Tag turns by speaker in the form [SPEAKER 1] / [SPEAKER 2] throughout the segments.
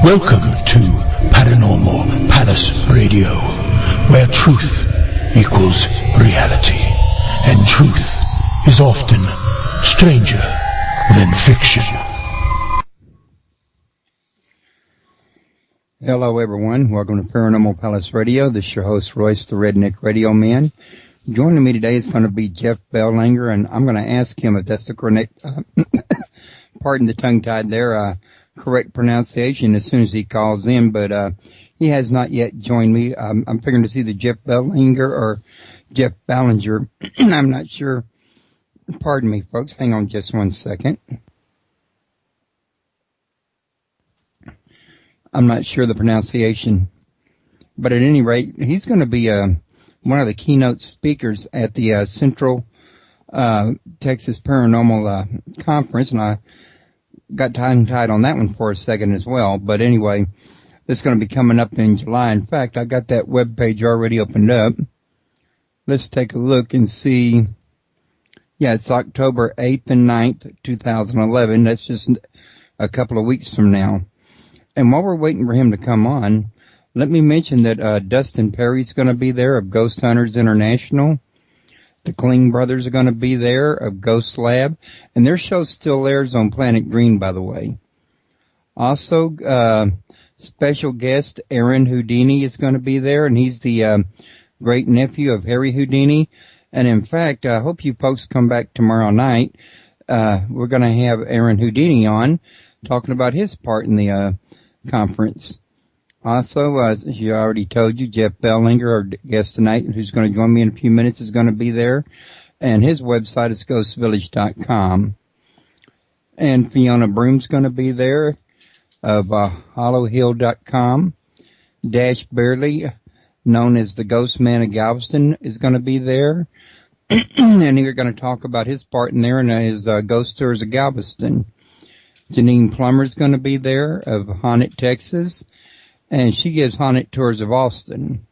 [SPEAKER 1] Welcome to Paranormal Palace Radio, where truth equals reality, and truth is often stranger than fiction.
[SPEAKER 2] Hello everyone, welcome to Paranormal Palace Radio. This is your host Royce, the Redneck Radio Man. Joining me today is going to be Jeff Belange, and I'm going to ask him if that's the correct, pardon the tongue-tied there, correct pronunciation as soon as he calls in, but he has not yet joined me. I'm figuring to see the Jeff Belange or Jeff Ballinger. I'm not sure. Pardon me, folks. Hang on just one second. I'm not sure the pronunciation, but at any rate, he's going to be one of the keynote speakers at the Central Texas Paranormal Conference, and I got tongue-tied on that one for a second as well. But anyway, it's going to be coming up in July. In fact, I got that web page already opened up. Let's take a look and see. Yeah, it's October 8th and 9th, 2011. That's just a couple of weeks from now. And while we're waiting for him to come on, let me mention that Dustin Perry's going to be there of Ghost Hunters International. The Kling brothers are going to be there of Ghost Lab. And their show still airs on Planet Green, by the way. Also, special guest Aaron Houdini is going to be there, and he's the great nephew of Harry Houdini. And in fact, I hope you folks come back tomorrow night. We're going to have Aaron Houdini on, talking about his part in the conference. Also, as you already told you, Jeff Bellinger, our guest tonight, who's going to join me in a few minutes, is going to be there. And his website is ghostvillage.com. And Fiona Broom's going to be there of hollowhill.com. Dash Barely, known as the Ghost Man of Galveston, is going to be there. And we're going to talk about his part in there and his Ghost Tours of Galveston. Janine Plummer's going to be there of Haunted, Texas. And she gives haunted tours of Austin.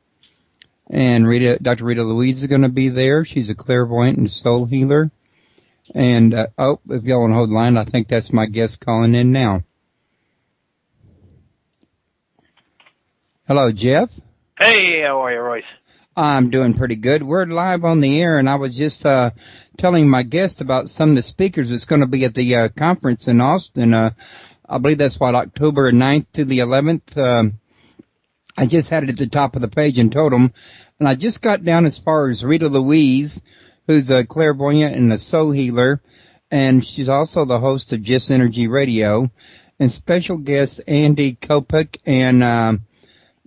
[SPEAKER 2] And Dr. Rita Louise is going to be there. She's a clairvoyant and soul healer. And, if y'all want to hold the line, I think that's my guest calling in now. Hello, Jeff.
[SPEAKER 3] Hey, how are you, Royce?
[SPEAKER 2] I'm doing pretty good. We're live on the air, and I was just telling my guest about some of the speakers that's going to be at the conference in Austin. I believe that's October 9th to the 11th. I just had it at the top of the page and told them. And I just got down as far as Rita Louise, who's a clairvoyant and a soul healer. And she's also the host of Just Energy Radio. And special guests Andy Kopek and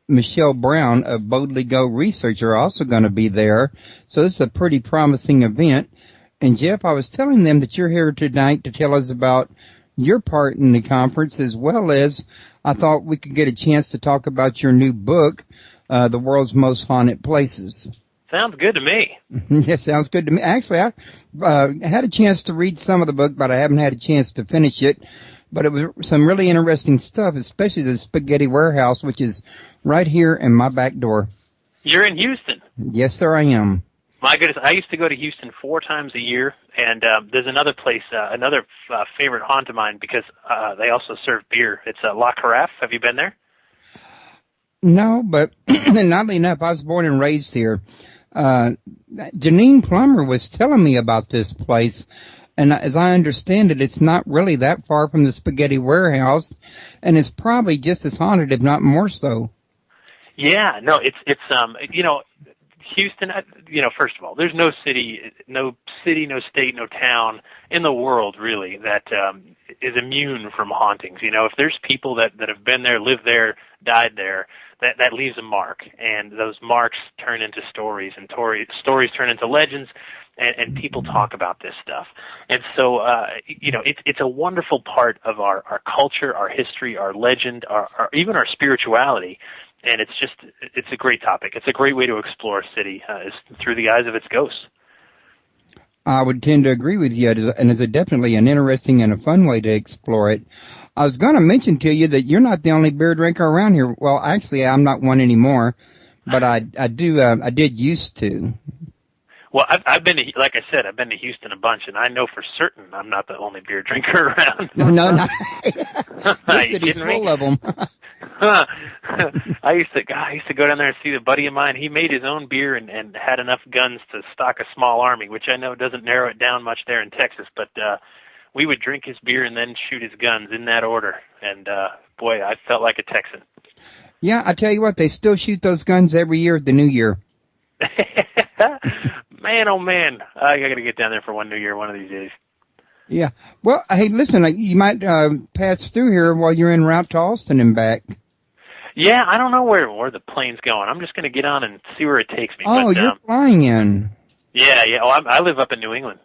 [SPEAKER 2] Michelle Brown of Boldly Go Research are also going to be there. So it's a pretty promising event. And Jeff, I was telling them that you're here tonight to tell us about your part in the conference, as well as I thought we could get a chance to talk about your new book, The World's Most Haunted Places.
[SPEAKER 3] Sounds good to me.
[SPEAKER 2] Yeah, sounds good to me. Actually, I had a chance to read some of the book, but I haven't had a chance to finish it. But it was some really interesting stuff, especially the Spaghetti Warehouse, which is right here in my back door.
[SPEAKER 3] You're in Houston.
[SPEAKER 2] Yes, sir, I am.
[SPEAKER 3] My goodness, I used to go to Houston 4 times a year, and there's another place, another favorite haunt of mine, because they also serve beer. It's La Carafe. Have you been there?
[SPEAKER 2] No, but oddly enough, I was born and raised here. Janine Plummer was telling me about this place, and as I understand it, it's not really that far from the Spaghetti Warehouse, and it's probably just as haunted, if not more so.
[SPEAKER 3] Yeah, no, it's Houston, first of all, there's no city, no state, no town in the world, really, that is immune from hauntings. If there's people that have been there, lived there, died there, that leaves a mark. And those marks turn into stories, and stories turn into legends, and people talk about this stuff. And so, it's a wonderful part of our culture, our history, our legend, our even our spirituality. And it's a great topic. It's a great way to explore a city is through the eyes of its ghosts.
[SPEAKER 2] I would tend to agree with you, and it's definitely an interesting and a fun way to explore it. I was going to mention to you that you're not the only beer drinker around here. Well, actually, I'm not one anymore, but I did used to.
[SPEAKER 3] Well, I've been to, like I said, I've been to Houston a bunch, and I know for certain I'm not the only beer drinker around.
[SPEAKER 2] No. This
[SPEAKER 3] Are you
[SPEAKER 2] city's
[SPEAKER 3] kidding me?
[SPEAKER 2] full of them.
[SPEAKER 3] I used to go down there and see a buddy of mine. He made his own beer and had enough guns to stock a small army, which I know doesn't narrow it down much there in Texas, but we would drink his beer and then shoot his guns in that order. And boy, I felt like a Texan.
[SPEAKER 2] Yeah, I tell you what, they still shoot those guns every year at the New Year.
[SPEAKER 3] Man, oh man, I got to get down there for one New Year one of these days.
[SPEAKER 2] Yeah. Well, hey, listen, you might pass through here while you're en route to Austin and back.
[SPEAKER 3] Yeah, I don't know where the plane's going. I'm just going to get on and see where it takes me.
[SPEAKER 2] Oh, but, you're flying in.
[SPEAKER 3] Yeah. Oh, I live up in New England.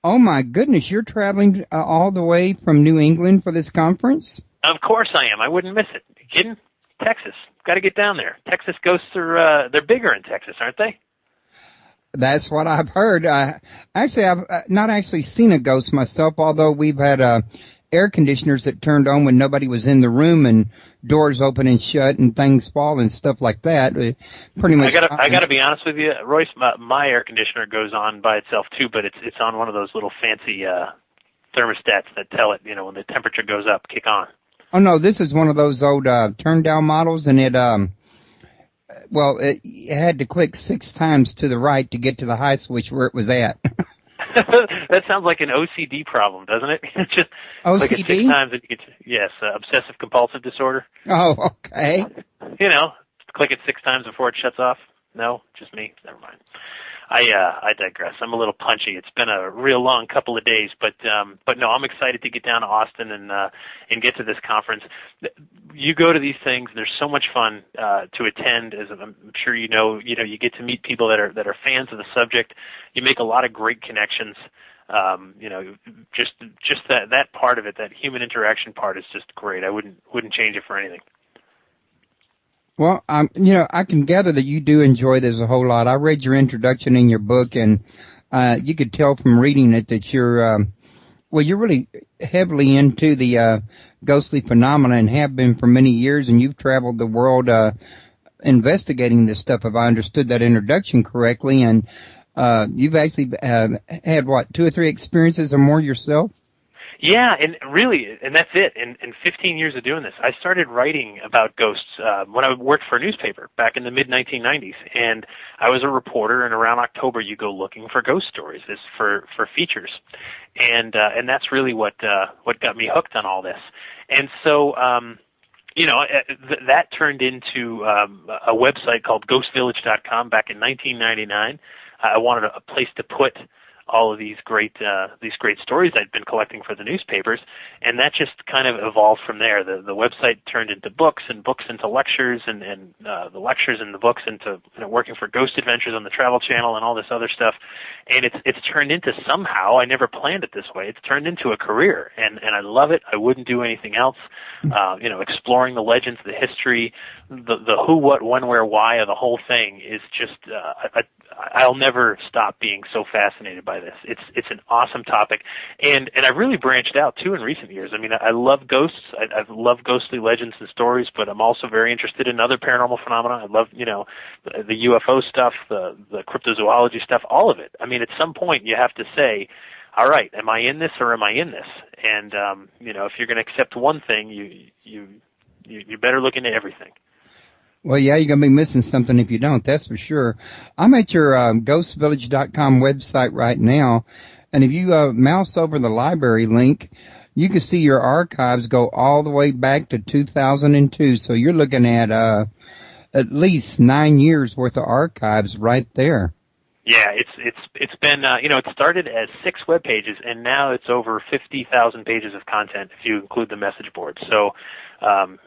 [SPEAKER 2] Oh, my goodness. You're traveling all the way from New England for this conference?
[SPEAKER 3] Of course I am. I wouldn't miss it. You kidding? Texas. Got to get down there. Texas ghosts are they're bigger in Texas, aren't they?
[SPEAKER 2] That's what I've heard. I've not actually seen a ghost myself, although we've had air conditioners that turned on when nobody was in the room and doors open and shut and things fall and stuff like that. Pretty much.
[SPEAKER 3] I gotta be honest with you, Royce. My air conditioner goes on by itself too, but it's on one of those little fancy thermostats that tell it, when the temperature goes up, kick on.
[SPEAKER 2] Oh no, this is one of those old turn down models, and it had to click 6 times to the right to get to the high switch where it was at.
[SPEAKER 3] That sounds like an OCD problem, doesn't it? Just
[SPEAKER 2] OCD?
[SPEAKER 3] Click it 6 times and you get yes, obsessive compulsive disorder.
[SPEAKER 2] Oh, okay.
[SPEAKER 3] Click it 6 times before it shuts off. No, just me. Never mind. I digress. I'm a little punchy. It's been a real long couple of days, but no, I'm excited to get down to Austin and get to this conference. You go to these things, they're so much fun to attend. As I'm sure you know, you get to meet people that are fans of the subject. You make a lot of great connections. Just that part of it, that human interaction part, is just great. I wouldn't change it for anything.
[SPEAKER 2] Well, I can gather that you do enjoy this a whole lot. I read your introduction in your book, and you could tell from reading it that you're really heavily into the ghostly phenomena and have been for many years, and you've traveled the world investigating this stuff, if I understood that introduction correctly, and you've actually had, 2 or 3 experiences or more yourself?
[SPEAKER 3] Yeah, and that's it. In 15 years of doing this, I started writing about ghosts when I worked for a newspaper back in the mid-1990s, and I was a reporter, and around October you go looking for ghost stories for features, and that's really what got me hooked on all this. And so that turned into a website called ghostvillage.com back in 1999. I wanted a place to put all of these great stories I'd been collecting for the newspapers, and that just kind of evolved from there. The website turned into books, and books into lectures, and the lectures and the books into working for Ghost Adventures on the Travel Channel and all this other stuff. And it's turned into, somehow, I never planned it this way, it's turned into a career, and I love it. I wouldn't do anything else. Exploring the legends, the history, the who, what, when, where, why of the whole thing is just I'll never stop being so fascinated by this. It's an awesome topic, and I've really branched out too in recent years. I mean, I love ghosts. I love ghostly legends and stories, but I'm also very interested in other paranormal phenomena. I love the UFO stuff, the cryptozoology stuff, all of it. I mean, at some point you have to say, all right, am I in this or am I in this? And if you're going to accept one thing, you better look into everything.
[SPEAKER 2] Well, yeah, you're going to be missing something if you don't, that's for sure. I'm at your ghostvillage.com website right now, and if you mouse over the library link, you can see your archives go all the way back to 2002. So you're looking at least 9 years worth of archives right there. Yeah,
[SPEAKER 3] it's been it started as 6 web pages, and now it's over 50,000 pages of content if you include the message board. So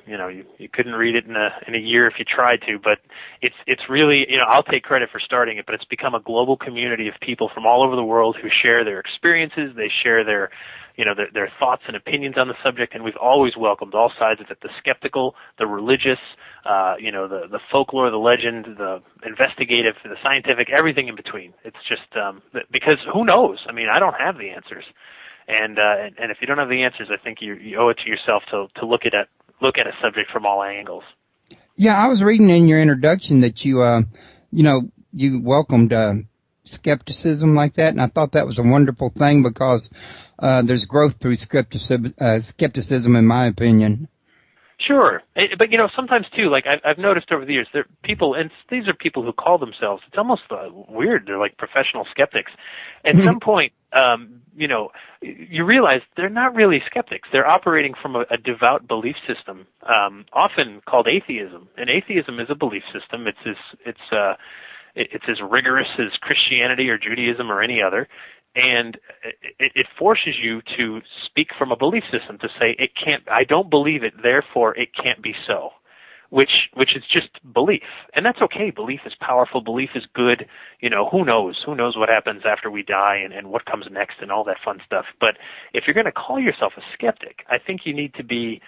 [SPEAKER 3] you couldn't read it in a year if you tried to, but it's really, I'll take credit for starting it, but it's become a global community of people from all over the world who share their experiences. They share their thoughts and opinions on the subject, and we've always welcomed all sides of it: the skeptical, the religious, the folklore, the legend, the investigative, the scientific, everything in between. It's just because who knows? I mean, I don't have the answers, and if you don't have the answers, I think you owe it to yourself to look at a subject from all angles.
[SPEAKER 2] Yeah, I was reading in your introduction that you welcomed skepticism like that, and I thought that was a wonderful thing because there's growth through skepticism, in my opinion.
[SPEAKER 3] Sure, but sometimes too, like I've noticed over the years, there are people, and these are people who call themselves. It's almost weird. They're like professional skeptics. At some point, you realize they're not really skeptics. They're operating from a devout belief system, often called atheism. And atheism is a belief system. It's as rigorous as Christianity or Judaism or any other. And it forces you to speak from a belief system, to say it can't. I don't believe it, therefore it can't be so. Which is just belief, and that's okay. Belief is powerful. Belief is good. Who knows? Who knows what happens after we die and what comes next and all that fun stuff. But if you're going to call yourself a skeptic, I think you need to be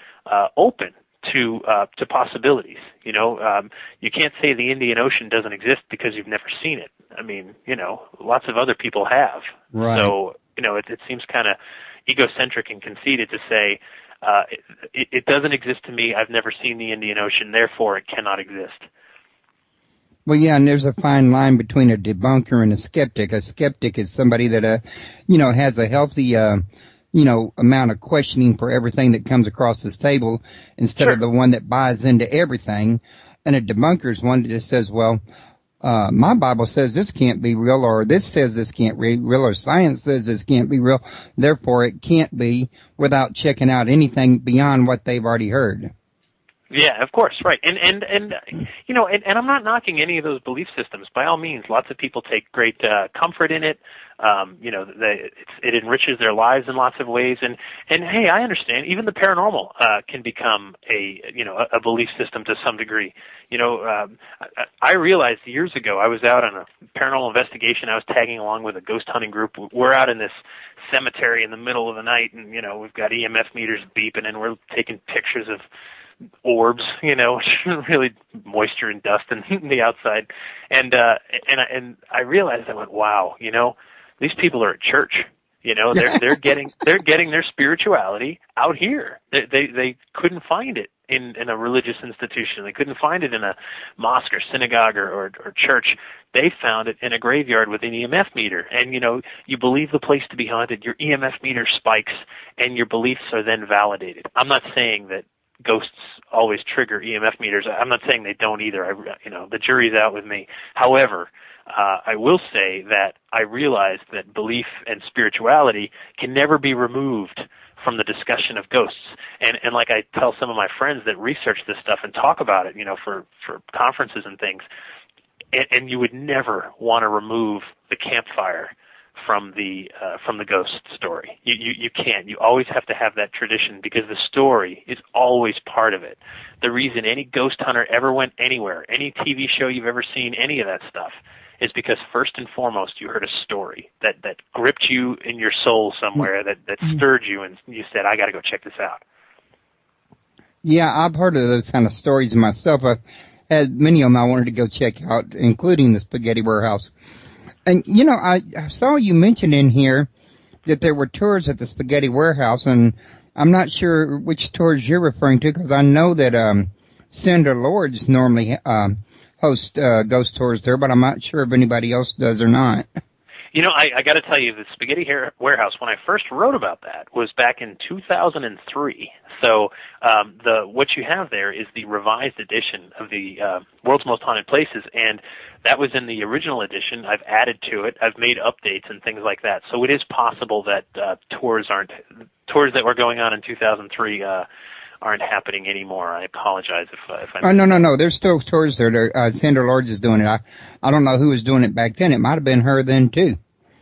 [SPEAKER 3] open to possibilities. You can't say the Indian Ocean doesn't exist because you've never seen it. I mean, lots of other people have.
[SPEAKER 2] Right.
[SPEAKER 3] So, it seems kind of egocentric and conceited to say, it doesn't exist to me. I've never seen the Indian Ocean, therefore it cannot exist.
[SPEAKER 2] Well, yeah, and there's a fine line between a debunker and a skeptic. A skeptic is somebody that, has a healthy, amount of questioning for everything that comes across this table instead of the one that buys into everything. And a debunker is one that just says, well, my Bible says this can't be real, or this says this can't be real, or science says this can't be real, therefore it can't be, without checking out anything beyond what they've already heard.
[SPEAKER 3] Yeah, of course, right. And I'm not knocking any of those belief systems. By all means, lots of people take great comfort in it. It enriches their lives in lots of ways. And hey, I understand. Even the paranormal can become a belief system to some degree. I realized years ago I was out on a paranormal investigation. I was tagging along with a ghost hunting group. We're out in this cemetery in the middle of the night, and we've got EMF meters beeping, and we're taking pictures of orbs, really moisture and dust in the outside. And I realized, I went, wow, these people are at church. They're getting their spirituality out here. They couldn't find it in a religious institution. They couldn't find it in a mosque or synagogue or church. They found it in a graveyard with an EMF meter. And you believe the place to be haunted, your EMF meter spikes, and your beliefs are then validated. I'm not saying that ghosts always trigger EMF meters. I'm not saying they don't either. The jury's out with me. However, I will say that I realized that belief and spirituality can never be removed from the discussion of ghosts. And like I tell some of my friends that research this stuff and talk about it, for conferences and things, and you would never want to remove the campfire from the ghost story. You can't. You always have to have that tradition, because the story is always part of it. The reason any ghost hunter ever went anywhere, any TV show you've ever seen, any of that stuff, is because first and foremost you heard a story that gripped you in your soul somewhere, that stirred you, and you said, I got to go check this out.
[SPEAKER 2] Yeah, I've heard of those kind of stories myself. I've had many of them I wanted to go check out, including the Spaghetti Warehouse. And, I saw you mention in here that there were tours at the Spaghetti Warehouse, and I'm not sure which tours you're referring to, because I know that Senator Lords normally hosts ghost tours there, but I'm not sure if anybody else does or not.
[SPEAKER 3] I got to tell you, the Spaghetti Warehouse, when I first wrote about that, was back in 2003. So what you have there is the revised edition of the World's Most Haunted Places, and that was in the original edition. I've added to it. I've made updates and things like that. So it is possible that tours that were going on in 2003 aren't happening anymore. I apologize if I...
[SPEAKER 2] No. There's still tours there. Senator Lords is doing it. I don't know who was doing it back then. It might have been her then, too.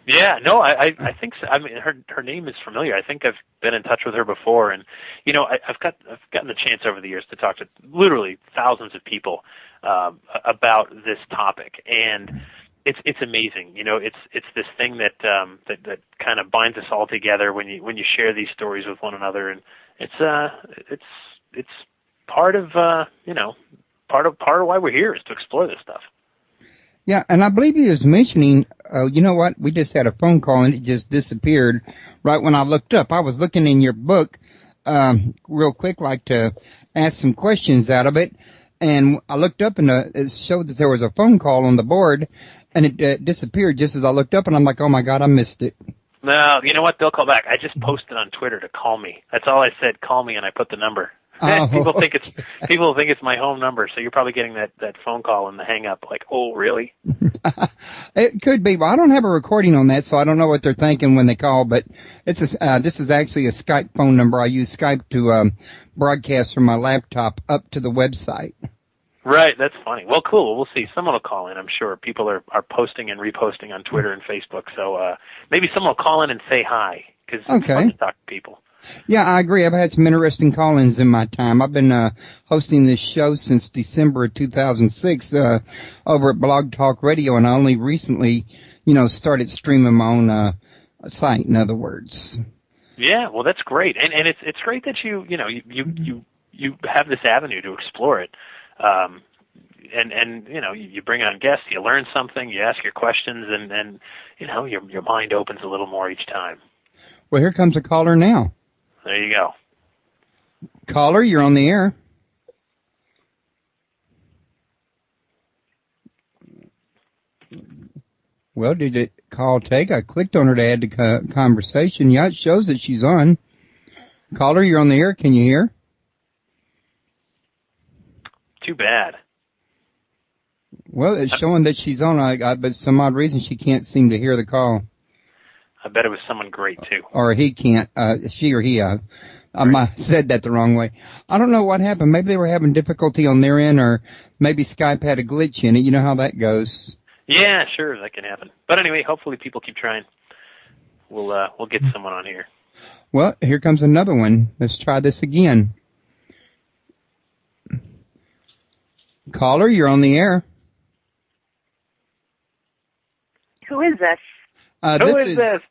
[SPEAKER 3] Yeah, no, I think so. I mean, her name is familiar. I think I've been in touch with her before, and I've gotten the chance over the years to talk to literally thousands of people about this topic, and it's amazing. It's this thing that kind of binds us all together when you share these stories with one another, and it's part of part of why we're here is to explore this stuff.
[SPEAKER 2] Yeah, and I believe he was mentioning, you know what, we just had a phone call and it just disappeared right when I looked up. I was looking in your book real quick, like to ask some questions out of it, and I looked up and it showed that there was a phone call on the board, and it disappeared just as I looked up, and I'm like, oh my God, I missed it.
[SPEAKER 3] No, you know what, they'll call back. I just posted on Twitter to call me. That's all I said, call me, and I put the number.
[SPEAKER 2] Oh.
[SPEAKER 3] people think it's my home number, so you're probably getting that phone call and the hang up like, oh, really?
[SPEAKER 2] It could be, but I don't have a recording on that, so I don't know what they're thinking when they call, but this is actually a Skype phone number. I use Skype to broadcast from my laptop up to the website.
[SPEAKER 3] Right, that's funny. Well, cool. We'll see. Someone will call in, I'm sure. People are posting and reposting on Twitter and Facebook, so maybe someone will call in and say hi, because it's fun to talk to people.
[SPEAKER 2] Yeah, I agree. I've had some interesting call-ins in my time. I've been hosting this show since December of 2006 over at Blog Talk Radio, and I only recently, started streaming my own site, in other words.
[SPEAKER 3] Yeah, well, that's great. And it's great that you have this avenue to explore it. And you bring on guests, you learn something, you ask your questions, and your mind opens a little more each time.
[SPEAKER 2] Well, here comes a caller now.
[SPEAKER 3] There you go.
[SPEAKER 2] Caller, you're on the air. Well, did the call take? I clicked on her to add the conversation. Yeah, it shows that she's on. Caller, you're on the air. Can you hear?
[SPEAKER 3] Too bad.
[SPEAKER 2] Well, it's showing that she's on, but some odd reason she can't seem to hear the call.
[SPEAKER 3] I bet it was someone great, too.
[SPEAKER 2] Or he can't, she or he. I might have said that the wrong way. I don't know what happened. Maybe they were having difficulty on their end, or maybe Skype had a glitch in it. You know how that goes.
[SPEAKER 3] Yeah, sure, that can happen. But anyway, hopefully people keep trying. We'll get someone on here.
[SPEAKER 2] Well, here comes another one. Let's try this again. Caller, you're on the air.
[SPEAKER 4] Who is this?
[SPEAKER 3] Who is this?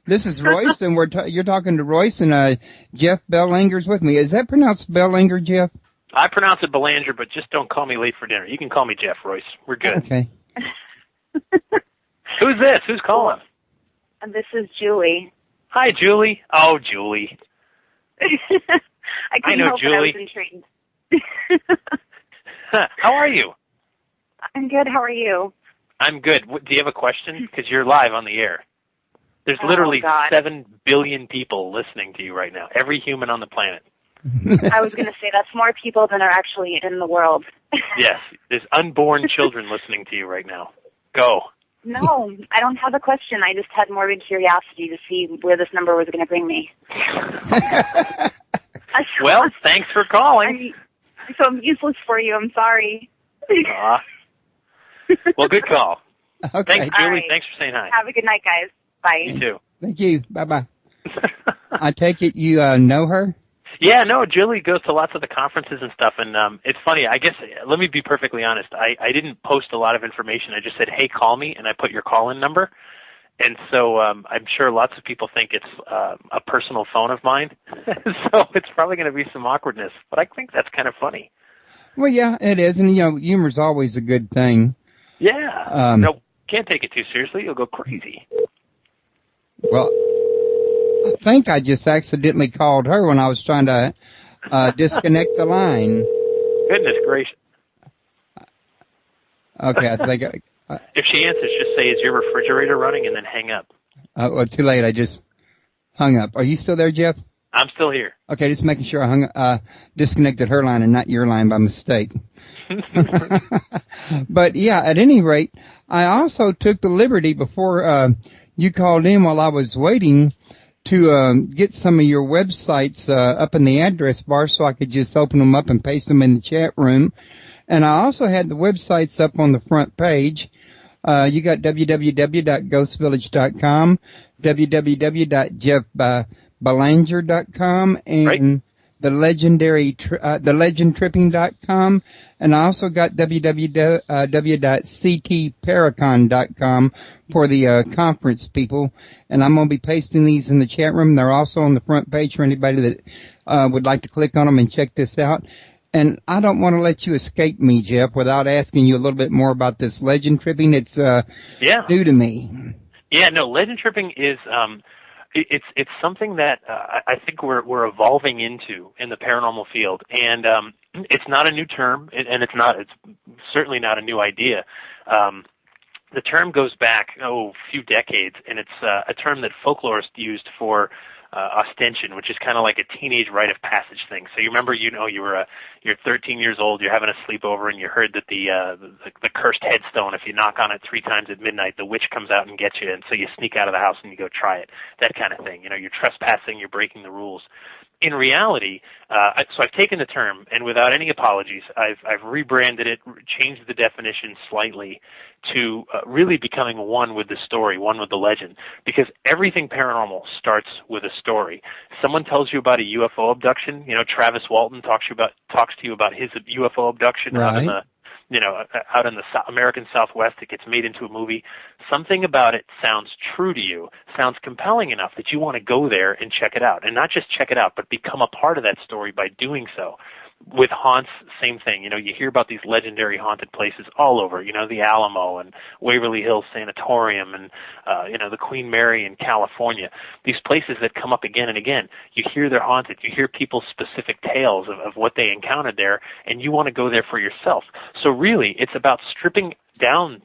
[SPEAKER 2] This is Royce, and you're talking to Royce, and Jeff Belanger's with me. Is that pronounced Belanger, Jeff?
[SPEAKER 3] I pronounce it Belanger, but just don't call me late for dinner. You can call me Jeff, Royce. We're good.
[SPEAKER 2] Okay.
[SPEAKER 3] Who's this? Who's calling?
[SPEAKER 4] This is Julie.
[SPEAKER 3] Hi, Julie. Oh, Julie.
[SPEAKER 4] I know
[SPEAKER 3] Julie.
[SPEAKER 4] I was intrigued.
[SPEAKER 3] How are you?
[SPEAKER 4] I'm good. How are you?
[SPEAKER 3] I'm good. Do you have a question? Because you're live on the air. There's literally 7 billion people listening to you right now. Every human on the planet.
[SPEAKER 4] I was going to say that's more people than are actually in the world.
[SPEAKER 3] Yes. There's unborn children listening to you right now. Go.
[SPEAKER 4] No, I don't have a question. I just had morbid curiosity to see where this number was going to bring me.
[SPEAKER 3] Well, thanks for calling.
[SPEAKER 4] So I'm useless for you. I'm sorry.
[SPEAKER 3] Well, good call.
[SPEAKER 2] Okay.
[SPEAKER 3] Thanks, Julie.
[SPEAKER 4] Right.
[SPEAKER 3] Thanks for saying hi.
[SPEAKER 4] Have a good night, guys. Bye.
[SPEAKER 3] You too.
[SPEAKER 2] Thank you. Bye-bye. I take it you know her?
[SPEAKER 3] Yeah, no, Julie goes to lots of the conferences and stuff, and it's funny. I guess, let me be perfectly honest. I didn't post a lot of information. I just said, hey, call me, and I put your call-in number. And so I'm sure lots of people think it's a personal phone of mine, so it's probably going to be some awkwardness. But I think that's kind of funny. Well,
[SPEAKER 2] yeah, it is, and humor's always a good thing.
[SPEAKER 3] Yeah. No, can't take it too seriously. You'll go crazy.
[SPEAKER 2] Well, I think I just accidentally called her when I was trying to disconnect the line.
[SPEAKER 3] Goodness gracious.
[SPEAKER 2] Okay, I think...
[SPEAKER 3] if she answers, just say, is your refrigerator running, and then hang up.
[SPEAKER 2] Well, too late. I just hung up. Are you still there, Jeff?
[SPEAKER 3] I'm still here.
[SPEAKER 2] Okay, just making sure I disconnected her line and not your line by mistake. But, yeah, at any rate, I also took the liberty before you called in while I was waiting to get some of your websites up in the address bar so I could just open them up and paste them in the chat room. And I also had the websites up on the front page. You got www.ghostvillage.com, www.jeffbelanger.com, and the legendtripping.com, and I also got www.ctparacon.com for the conference people, and I'm going to be pasting these in the chat room. They're also on the front page for anybody that would like to click on them and check this out. And I don't want to let you escape me, Jeff, without asking you a little bit more about this legend tripping. It's new to me.
[SPEAKER 3] Yeah, no, legend tripping is it's something that I think we're evolving into in the paranormal field, and it's not a new term, and it's certainly not a new idea. The term goes back a few decades, and it's a term that folklorists used for ostension, which is kind of like a teenage rite of passage thing. So you remember, you're 13 years old, you're having a sleepover, and you heard that the cursed headstone, if you knock on it 3 times at midnight, the witch comes out and gets you, and so you sneak out of the house and you go try it. That kind of thing. You're trespassing, you're breaking the rules. In reality, so I've taken the term, and without any apologies, I've rebranded it, changed the definition slightly to really becoming one with the story, one with the legend, because everything paranormal starts with a story. Someone tells you about a UFO abduction. Travis Walton talks to you about his UFO abduction out in the American Southwest. It gets made into a movie. Something about it sounds true to you, sounds compelling enough that you want to go there and check it out. And not just check it out, but become a part of that story by doing so. With haunts, same thing. You hear about these legendary haunted places all over, the Alamo and Waverly Hills Sanatorium and, the Queen Mary in California. These places that come up again and again. You hear they're haunted. You hear people's specific tales of what they encountered there, and you want to go there for yourself. So really, it's about stripping down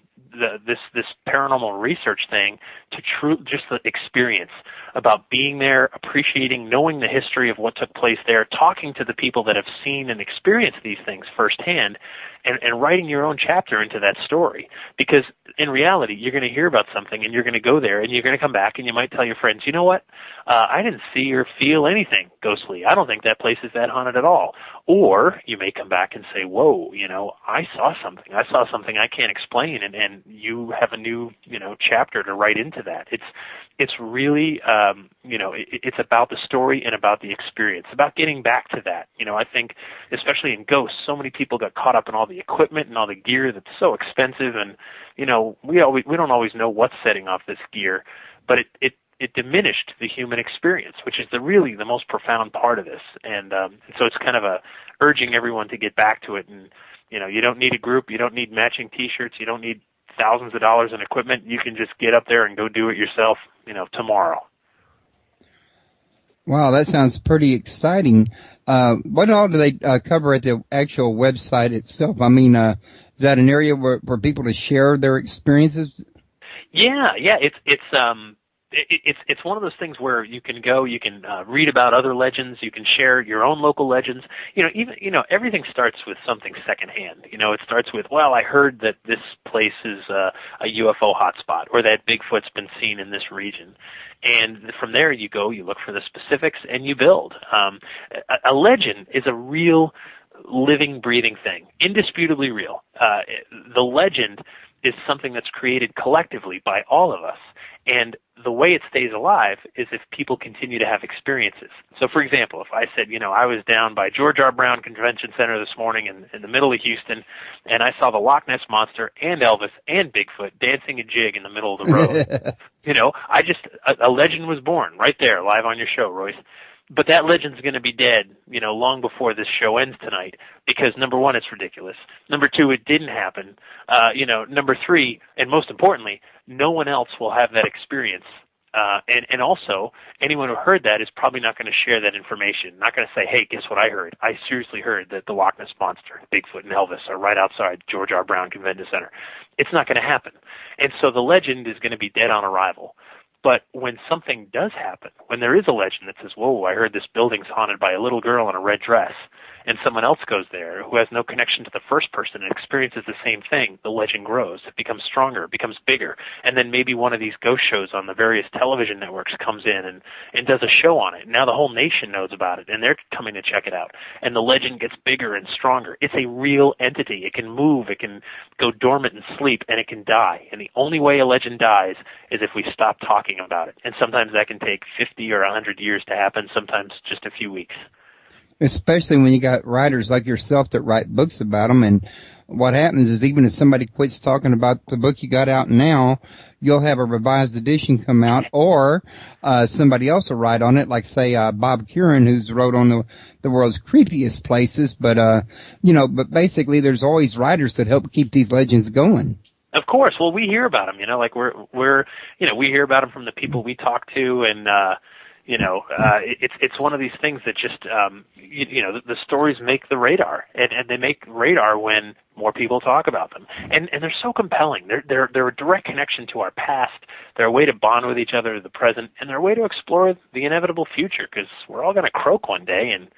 [SPEAKER 3] this paranormal research thing to just the experience, about being there, appreciating, knowing the history of what took place there, talking to the people that have seen and experienced these things firsthand, and writing your own chapter into that story. Because in reality, you're going to hear about something, and you're going to go there, and you're going to come back, and you might tell your friends, you know what, I didn't see or feel anything ghostly. I don't think that place is that haunted at all. Or you may come back and say, whoa, I saw something. I saw something I can't explain, and you have a new, chapter to write into that. It's really, it's about the story and about the experience, about getting back to that. I think, especially in ghosts, so many people got caught up in all the equipment and all the gear that's so expensive, and we don't always know what's setting off this gear, but it diminished the human experience, which is really the most profound part of this. And so it's kind of urging everyone to get back to it. And you don't need a group, you don't need matching T-shirts, you don't need thousands of dollars in equipment. You can just get up there and go do it yourself, tomorrow.
[SPEAKER 2] Wow, that sounds pretty exciting. What all do they cover at the actual website itself? I mean, is that an area where people to share their experiences?
[SPEAKER 3] Yeah, it's one of those things where you can go, you can read about other legends, you can share your own local legends. Everything starts with something secondhand. It starts with, well, I heard that this place is a UFO hotspot, or that Bigfoot's been seen in this region. And from there you go, you look for the specifics, and you build. A legend is a real living, breathing thing, indisputably real. The legend is something that's created collectively by all of us. And the way it stays alive is if people continue to have experiences. So, for example, if I said, I was down by George R. Brown Convention Center this morning in the middle of Houston, and I saw the Loch Ness Monster and Elvis and Bigfoot dancing a jig in the middle of the road. A legend was born right there, live on your show, Royce. But that legend's going to be dead, long before this show ends tonight, because number one, it's ridiculous. Number two, it didn't happen. Number three, and most importantly, no one else will have that experience. And also, anyone who heard that is probably not going to share that information. Not going to say, hey, guess what I heard? I seriously heard that the Loch Ness Monster, Bigfoot, and Elvis are right outside George R. Brown Convention Center. It's not going to happen. And so the legend is going to be dead on arrival. But when something does happen, when there is a legend that says, whoa, I heard this building's haunted by a little girl in a red dress, and someone else goes there who has no connection to the first person and experiences the same thing, the legend grows. It becomes stronger, it becomes bigger. And then maybe one of these ghost shows on the various television networks comes in and does a show on it. Now the whole nation knows about it, and they're coming to check it out. And the legend gets bigger and stronger. It's a real entity. It can move, it can go dormant and sleep, and it can die. And the only way a legend dies is if we stop talking about it. And sometimes that can take 50 or 100 years to happen, sometimes just a few weeks.
[SPEAKER 2] Especially when you got writers like yourself that write books about them. And what happens is, even if somebody quits talking about the book you got out now, you'll have a revised edition come out, or somebody else will write on it, like, say, Bob Curran, who's wrote on the world's creepiest places. But basically there's always writers that help keep these legends going.
[SPEAKER 3] Of course. Well, we hear about them, like we hear about them from the people we talk to, and It's one of these things that just, the stories make the radar, and they make radar when more people talk about them, and they're so compelling. They're a direct connection to our past. They're a way to bond with each other in the present, and they're a way to explore the inevitable future, because we're all going to croak one day, and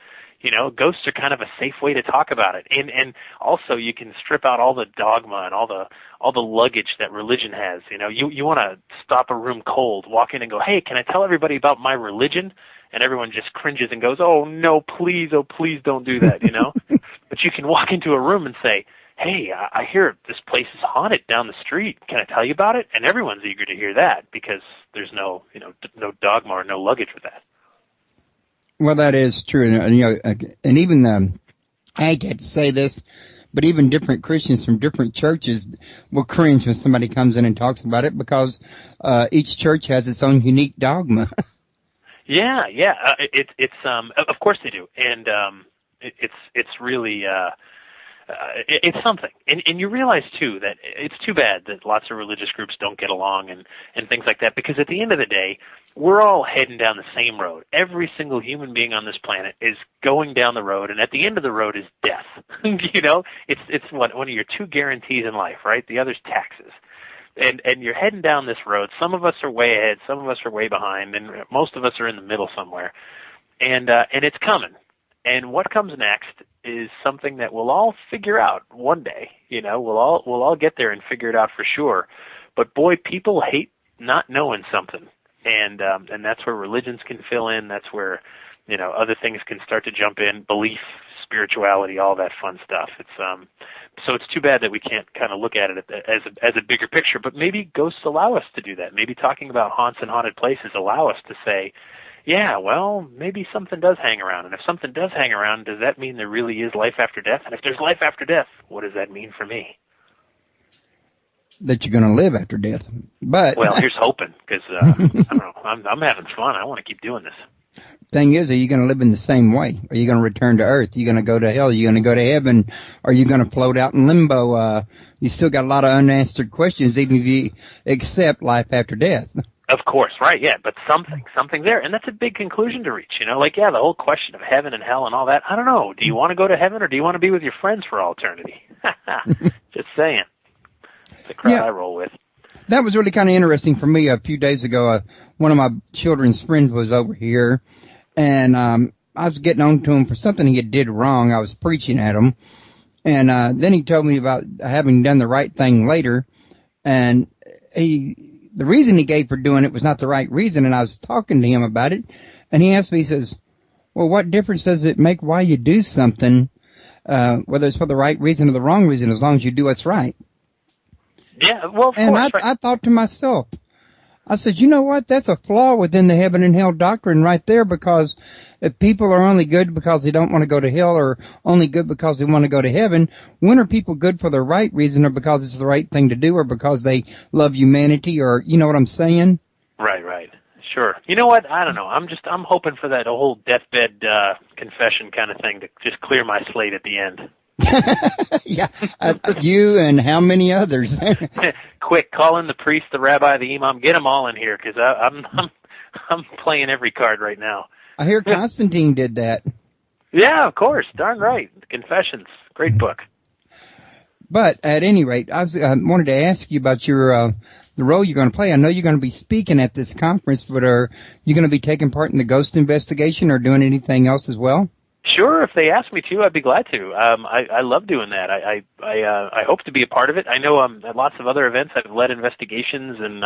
[SPEAKER 3] ghosts are kind of a safe way to talk about it. And also you can strip out all the dogma and all the luggage that religion has. You want to stop a room cold, walk in and go, "Hey, can I tell everybody about my religion?" And everyone just cringes and goes, "Oh no, please don't do that," But you can walk into a room and say, "Hey, I hear this place is haunted down the street. Can I tell you about it?" And everyone's eager to hear that, because there's no dogma or no luggage with that.
[SPEAKER 2] Well, that is true, and even I hate to say this, but even different Christians from different churches will cringe when somebody comes in and talks about it, because each church has its own unique dogma.
[SPEAKER 3] Yeah, it's of course they do, and it's really it's something, and you realize too that it's too bad that lots of religious groups don't get along and things like that, because at the end of the day, we're all heading down the same road. Every single human being on this planet is going down the road, and at the end of the road is death. It's one of your two guarantees in life, right? The other's taxes. And you're heading down this road. Some of us are way ahead, some of us are way behind, and most of us are in the middle somewhere. And it's coming. And what comes next is something that we'll all figure out one day. We'll all get there and figure it out for sure. But boy, people hate not knowing something. And that's where religions can fill in. That's where, other things can start to jump in, belief, spirituality, all that fun stuff. So it's too bad that we can't kind of look at it as a bigger picture, but maybe ghosts allow us to do that. Maybe talking about haunts and haunted places allow us to say, yeah, well, maybe something does hang around. And if something does hang around, does that mean there really is life after death? And if there's life after death, what does that mean for me?
[SPEAKER 2] That you're going to live after death. But
[SPEAKER 3] well, here's hoping, because I don't know, I'm having fun. I want to keep doing this.
[SPEAKER 2] Thing is, are you going to live in the same way? Are you going to return to Earth? Are you going to go to hell? Are you going to go to heaven? Are you going to float out in limbo? You still got a lot of unanswered questions, even if you accept life after death.
[SPEAKER 3] Of course, right, yeah, but something there, and that's a big conclusion to reach, the whole question of heaven and hell and all that. I don't know. Do you want to go to heaven, or do you want to be with your friends for all eternity? Just saying. The crowd I roll with.
[SPEAKER 2] That was really kind of interesting for me. A few days ago, one of my children's friends was over here, and I was getting on to him for something he did wrong. I was preaching at him, and then he told me about having done the right thing later, and the reason he gave for doing it was not the right reason, and I was talking to him about it, and he asked me, he says, well, what difference does it make why you do something, whether it's for the right reason or the wrong reason, as long as you do what's right?
[SPEAKER 3] Yeah, well, of
[SPEAKER 2] and
[SPEAKER 3] course.
[SPEAKER 2] I thought to myself, I said, you know what? That's a flaw within the heaven and hell doctrine right there, because if people are only good because they don't want to go to hell, or only good because they want to go to heaven, when are people good for the right reason, or because it's the right thing to do, or because they love humanity, or you know what I'm saying? Right.
[SPEAKER 3] Sure. You know what? I don't know. I'm hoping for that whole deathbed confession kind of thing to just clear my slate at the end.
[SPEAKER 2] Yeah, you and how many others?
[SPEAKER 3] Quick, call in the priest, the rabbi, the imam, get them all in here, because I'm playing every card right now.
[SPEAKER 2] I hear Constantine did that.
[SPEAKER 3] Yeah, of course, darn right. Confessions, great book.
[SPEAKER 2] But at any rate, I wanted to ask you about your the role you're going to play. I know you're going to be speaking at this conference, but are you going to be taking part in the ghost investigation or doing anything else as well?
[SPEAKER 3] Sure, if they ask me to, I'd be glad to. I love doing that. I hope to be a part of it. I know at lots of other events I've led investigations, and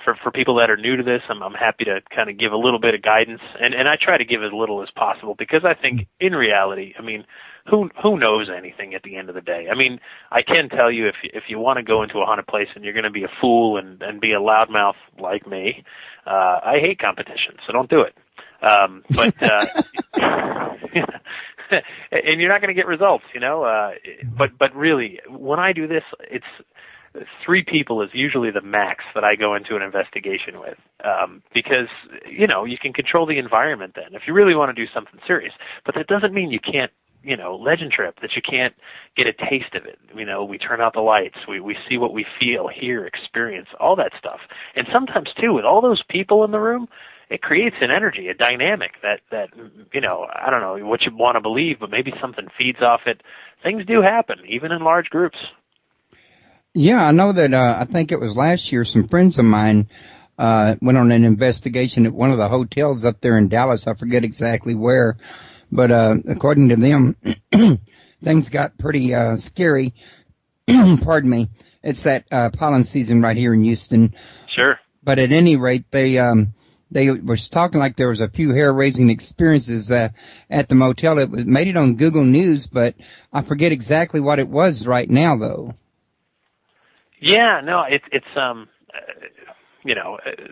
[SPEAKER 3] for people that are new to this, I'm happy to kind of give a little bit of guidance, and I try to give as little as possible, because I think in reality, I mean, who knows anything at the end of the day? I mean, I can tell you, if you want to go into a haunted place and you're going to be a fool and be a loudmouth like me, I hate competition, so don't do it. But and you're not going to get results, but really, when I do this, it's 3 people is usually the max that I go into an investigation with, because, you can control the environment then, if you really want to do something serious. But that doesn't mean you can't legend trip that you can't get a taste of it. We turn out the lights, we see what we feel, hear, experience, all that stuff. And sometimes too, with all those people in the room, it creates an energy, a dynamic that I don't know what you want to believe, but maybe something feeds off it. Things do happen, even in large groups.
[SPEAKER 2] Yeah, I know that, I think it was last year, some friends of mine, went on an investigation at one of the hotels up there in Dallas. I forget exactly where, but, according to them, things got pretty, scary. Pardon me. It's that, pollen season right here in Houston.
[SPEAKER 3] Sure.
[SPEAKER 2] But at any rate, they were talking like there was a few hair-raising experiences, at the motel. It made it on Google News, but I forget exactly what it was right now, though.
[SPEAKER 3] Yeah, no, it's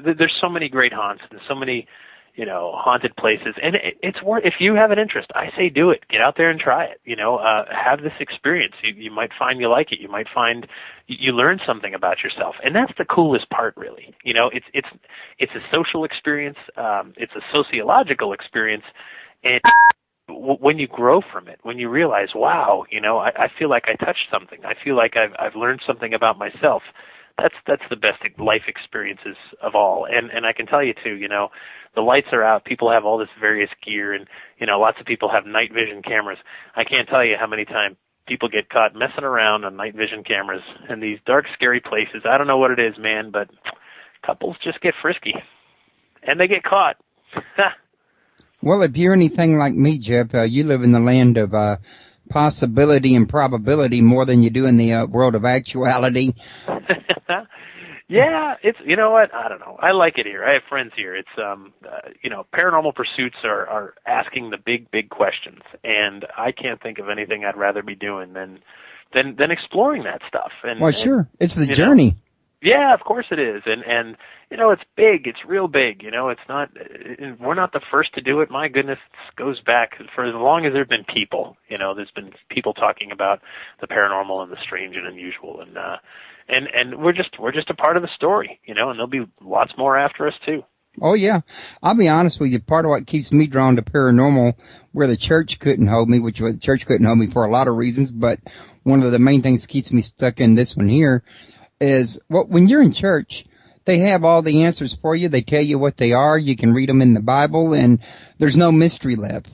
[SPEAKER 3] there's so many great haunts and so many, haunted places, and it's worth. If you have an interest, I say do it. Get out there and try it. Have this experience. You might find you like it. You might find you learn something about yourself, and that's the coolest part, really. It's a social experience. It's a sociological experience, and when you grow from it, when you realize, wow, I feel like I touched something. I feel like I've learned something about myself. That's the best life experiences of all. And I can tell you too, the lights are out. People have all this various gear, and lots of people have night vision cameras. I can't tell you how many times people get caught messing around on night vision cameras in these dark, scary places. I don't know what it is, man, but couples just get frisky, and they get caught.
[SPEAKER 2] Well, if you're anything like me, Jeff, you live in the land of possibility and probability more than you do in the world of actuality.
[SPEAKER 3] Yeah, it's, what? I don't know. I like it here. I have friends here. It's, paranormal pursuits are asking the big, big questions, and I can't think of anything I'd rather be doing than exploring that stuff.
[SPEAKER 2] Well, sure. It's the journey.
[SPEAKER 3] Yeah, of course it is. And it's big. It's real big. It's not, we're not the first to do it. My goodness, this goes back for as long as there have been people. There's been people talking about the paranormal and the strange and unusual. And we're just a part of the story, and there'll be lots more after us too.
[SPEAKER 2] Oh yeah. I'll be honest with you. Part of what keeps me drawn to paranormal, where the church couldn't hold me, which the church couldn't hold me for a lot of reasons, but one of the main things that keeps me stuck in this one here is when you're in church, they have all the answers for you. They tell you what they are. You can read them in the Bible, and there's no mystery left.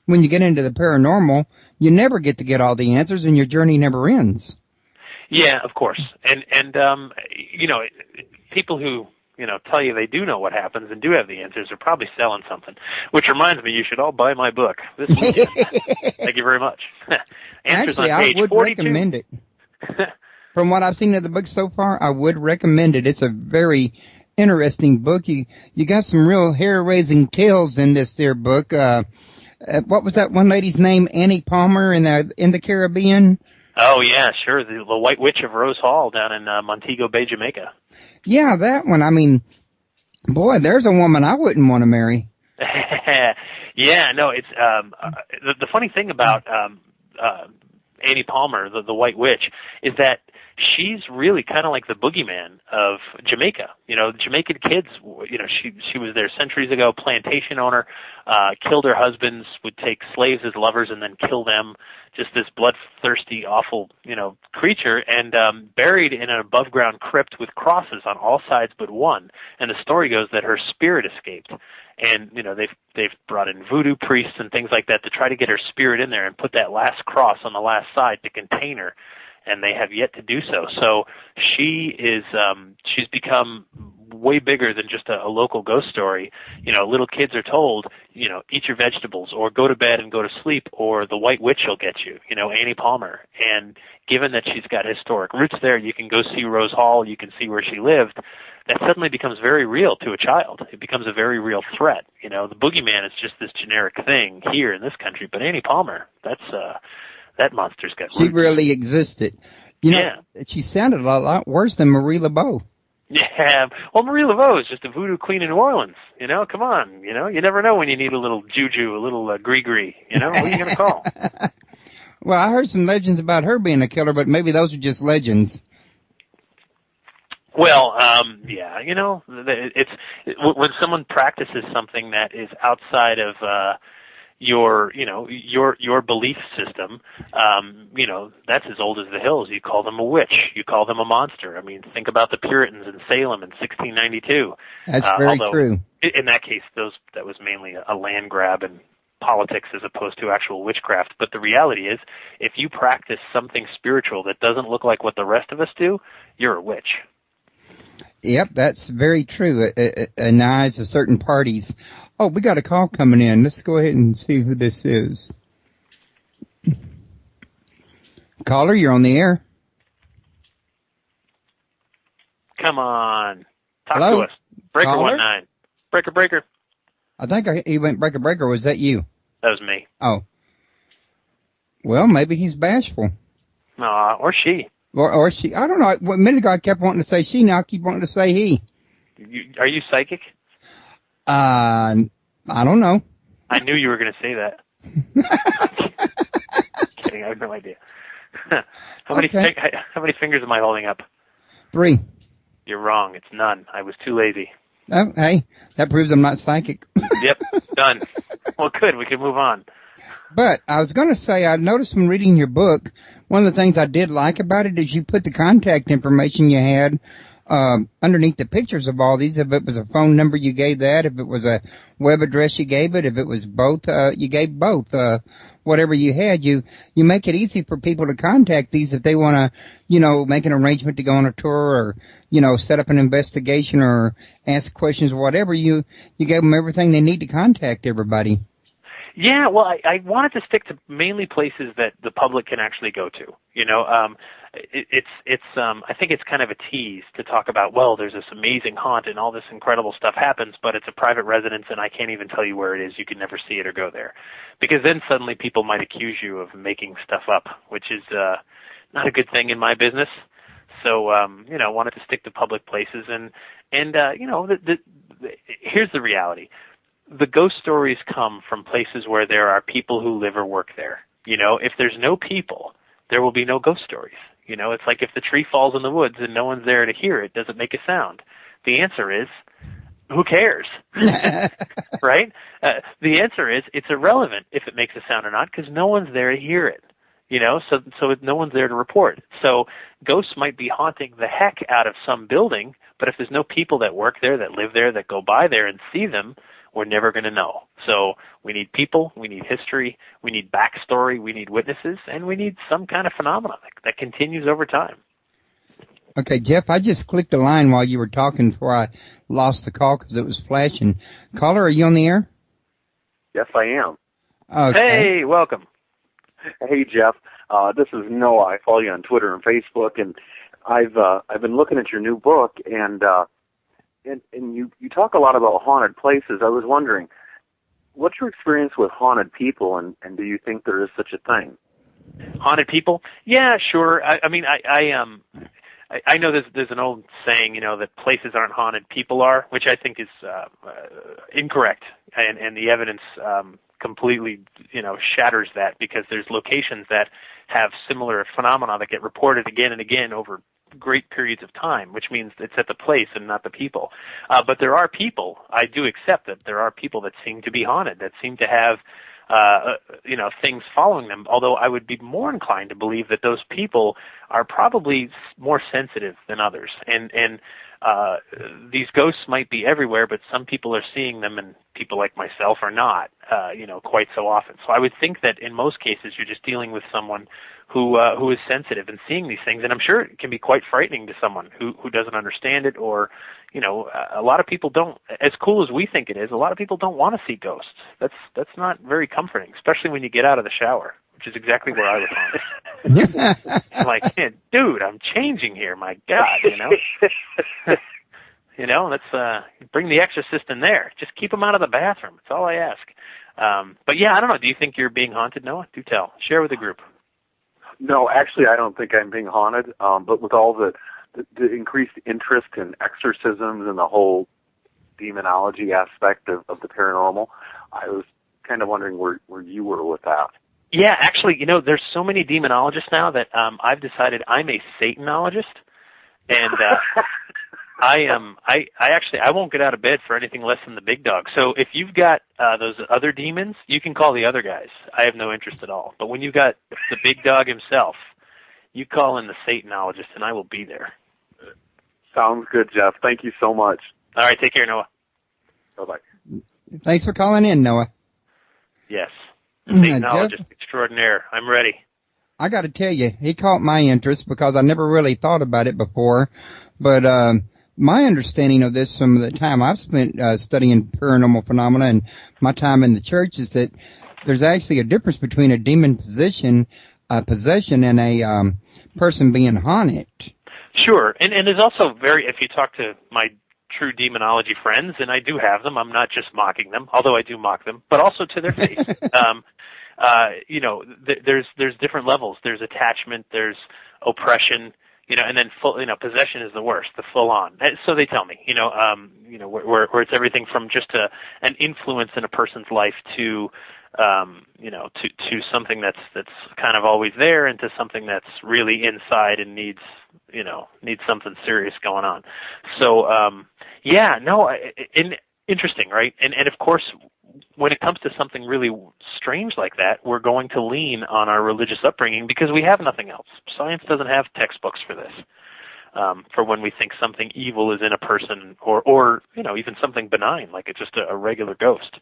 [SPEAKER 2] When you get into the paranormal, you never get to get all the answers, and your journey never ends.
[SPEAKER 3] Yeah, of course. And people who, tell you they do know what happens and do have the answers are probably selling something. Which reminds me, you should all buy my book this weekend. Thank you very much. Answers
[SPEAKER 2] Actually,
[SPEAKER 3] on page
[SPEAKER 2] I would
[SPEAKER 3] 42.
[SPEAKER 2] recommend it. From what I've seen of the book so far, I would recommend it. It's a very interesting book. You got some real hair-raising tales in this there book. What was that one lady's name? Annie Palmer in the Caribbean?
[SPEAKER 3] Oh, yeah, sure. The White Witch of Rose Hall down in Montego Bay, Jamaica.
[SPEAKER 2] Yeah, that one. I mean, boy, there's a woman I wouldn't want to marry.
[SPEAKER 3] Yeah, no, it's the funny thing about Annie Palmer, the White Witch, is that she's really kind of like the boogeyman of Jamaica. Jamaican kids, she was there centuries ago, plantation owner, killed her husbands, would take slaves as lovers and then kill them, just this bloodthirsty, awful, creature, and buried in an above-ground crypt with crosses on all sides but one. And the story goes that her spirit escaped. And, they've brought in voodoo priests and things like that to try to get her spirit in there and put that last cross on the last side to contain her. And they have yet to do so. So she's become way bigger than just a local ghost story. Little kids are told, eat your vegetables or go to bed and go to sleep or the White Witch will get you, Annie Palmer. And given that she's got historic roots there, you can go see Rose Hall, you can see where she lived. That suddenly becomes very real to a child. It becomes a very real threat. The boogeyman is just this generic thing here in this country, but Annie Palmer, that monster's got roots.
[SPEAKER 2] She really existed. She sounded a lot worse than Marie Laveau.
[SPEAKER 3] Yeah, well, Marie Laveau is just a voodoo queen in New Orleans. Come on. You never know when you need a little juju, a little gree-gree. What are you going to call?
[SPEAKER 2] Well, I heard some legends about her being a killer, but maybe those are just legends.
[SPEAKER 3] Well, yeah, it's when someone practices something that is outside of, your belief system, that's as old as the hills. You call them a witch. You call them a monster. I mean, think about the Puritans in Salem in 1692.
[SPEAKER 2] That's very true.
[SPEAKER 3] In that case, that was mainly a land grab and politics as opposed to actual witchcraft. But the reality is, if you practice something spiritual that doesn't look like what the rest of us do, you're a witch.
[SPEAKER 2] Yep, that's very true in the eyes of certain parties. Oh, we got a call coming in. Let's go ahead and see who this is. Caller, you're on the air.
[SPEAKER 3] Come on. Talk
[SPEAKER 2] Hello?
[SPEAKER 3] to us. Breaker
[SPEAKER 2] Caller?
[SPEAKER 3] 19. Breaker.
[SPEAKER 2] I think he went breaker. Was that you?
[SPEAKER 3] That was me.
[SPEAKER 2] Oh. Well, maybe he's bashful.
[SPEAKER 3] Or she.
[SPEAKER 2] Or she. I don't know. A minute ago I kept wanting to say she. Now I keep wanting to say he.
[SPEAKER 3] Are you psychic?
[SPEAKER 2] I don't know.
[SPEAKER 3] I knew you were going to say that. Kidding. I have no idea. How many fingers am I holding up?
[SPEAKER 2] 3.
[SPEAKER 3] You're wrong. It's none. I was too lazy.
[SPEAKER 2] Oh, hey, that proves I'm not psychic.
[SPEAKER 3] Yep, done. Well, good. We can move on.
[SPEAKER 2] But I was going to say, I noticed when reading your book, one of the things I did like about it is you put the contact information you had underneath the pictures of all these. If it was a phone number, you gave that. If it was a web address, you gave it. If it was both, you gave both. Whatever you had, you make it easy for people to contact these if they want to, make an arrangement to go on a tour or, set up an investigation or ask questions or whatever. You gave them everything they need to contact everybody.
[SPEAKER 3] Yeah, well, I wanted to stick to mainly places that the public can actually go to. I think it's kind of a tease to talk about, well, there's this amazing haunt and all this incredible stuff happens, but it's a private residence and I can't even tell you where it is. You can never see it or go there. Because then suddenly people might accuse you of making stuff up, which is not a good thing in my business. So, I wanted to stick to public places and here's the reality. The ghost stories come from places where there are people who live or work there. If there's no people, there will be no ghost stories. It's like if the tree falls in the woods and no one's there to hear it, does it make a sound? The answer is, who cares? Right? The answer is, it's irrelevant if it makes a sound or not because no one's there to hear it. So no one's there to report. So ghosts might be haunting the heck out of some building, but if there's no people that work there, that live there, that go by there and see them, we're never going to know. So we need people, we need history, we need backstory, we need witnesses, and we need some kind of phenomenon that continues over time.
[SPEAKER 2] Okay, Jeff, I just clicked a line while you were talking before I lost the call because it was flashing. Caller, are you on the air?
[SPEAKER 5] Yes, I am.
[SPEAKER 2] Okay.
[SPEAKER 3] Hey, welcome.
[SPEAKER 5] Hey, Jeff. This is Noah. I follow you on Twitter and Facebook, and I've been looking at your new book, and you talk a lot about haunted places. I was wondering, what's your experience with haunted people, and do you think there is such a thing?
[SPEAKER 3] Haunted people? Yeah, sure. I know there's an old saying, that places aren't haunted, people are, which I think is incorrect, and the evidence completely, shatters that because there's locations that have similar phenomena that get reported again and again over great periods of time, which means it's at the place and not the people. But there are people, I do accept that there are people that seem to be haunted, that seem to have, things following them, although I would be more inclined to believe that those people are probably more sensitive than others. And these ghosts might be everywhere, but some people are seeing them and people like myself are not, quite so often. So I would think that in most cases you're just dealing with someone who is sensitive and seeing these things, and I'm sure it can be quite frightening to someone who doesn't understand it, or a lot of people don't. As cool as we think it is, a lot of people don't want to see ghosts. That's not very comforting, especially when you get out of the shower, which is exactly where I was haunted. I'm like, man, dude, I'm changing here. My God, let's bring the exorcist in there. Just keep him out of the bathroom. That's all I ask. But yeah, I don't know. Do you think you're being haunted, Noah? Do tell. Share with the group.
[SPEAKER 5] No, actually, I don't think I'm being haunted. But with all the increased interest in exorcisms and the whole demonology aspect of the paranormal, I was kind of wondering where you were with that.
[SPEAKER 3] Yeah, actually, there's so many demonologists now that I've decided I'm a Satanologist. And I won't get out of bed for anything less than the big dog. So if you've got those other demons, you can call the other guys. I have no interest at all. But when you've got the big dog himself, you call in the Satanologist, and I will be there.
[SPEAKER 5] Sounds good, Jeff. Thank you so much.
[SPEAKER 3] All right, take care, Noah.
[SPEAKER 5] Bye-bye.
[SPEAKER 2] Thanks for calling in, Noah.
[SPEAKER 3] Yes. Satanologist extraordinaire. I'm ready.
[SPEAKER 2] I got to tell you, he caught my interest because I never really thought about it before. But my understanding of this from the time I've spent studying paranormal phenomena and my time in the church is that there's actually a difference between a demon possession and a person being haunted.
[SPEAKER 3] Sure. And there's also if you talk to my true demonology friends, and I do have them, I'm not just mocking them, although I do mock them, but also to their face. There's different levels. There's attachment, there's oppression, and then possession is the worst, the full on. So they tell me, where it's everything from just an influence in a person's life to something that's kind of always there, and to something that's really inside and needs something serious going on. So, interesting, right? And of course, when it comes to something really strange like that, we're going to lean on our religious upbringing because we have nothing else. Science doesn't have textbooks for this. For when we think something evil is in a person, or even something benign like it's just a regular ghost.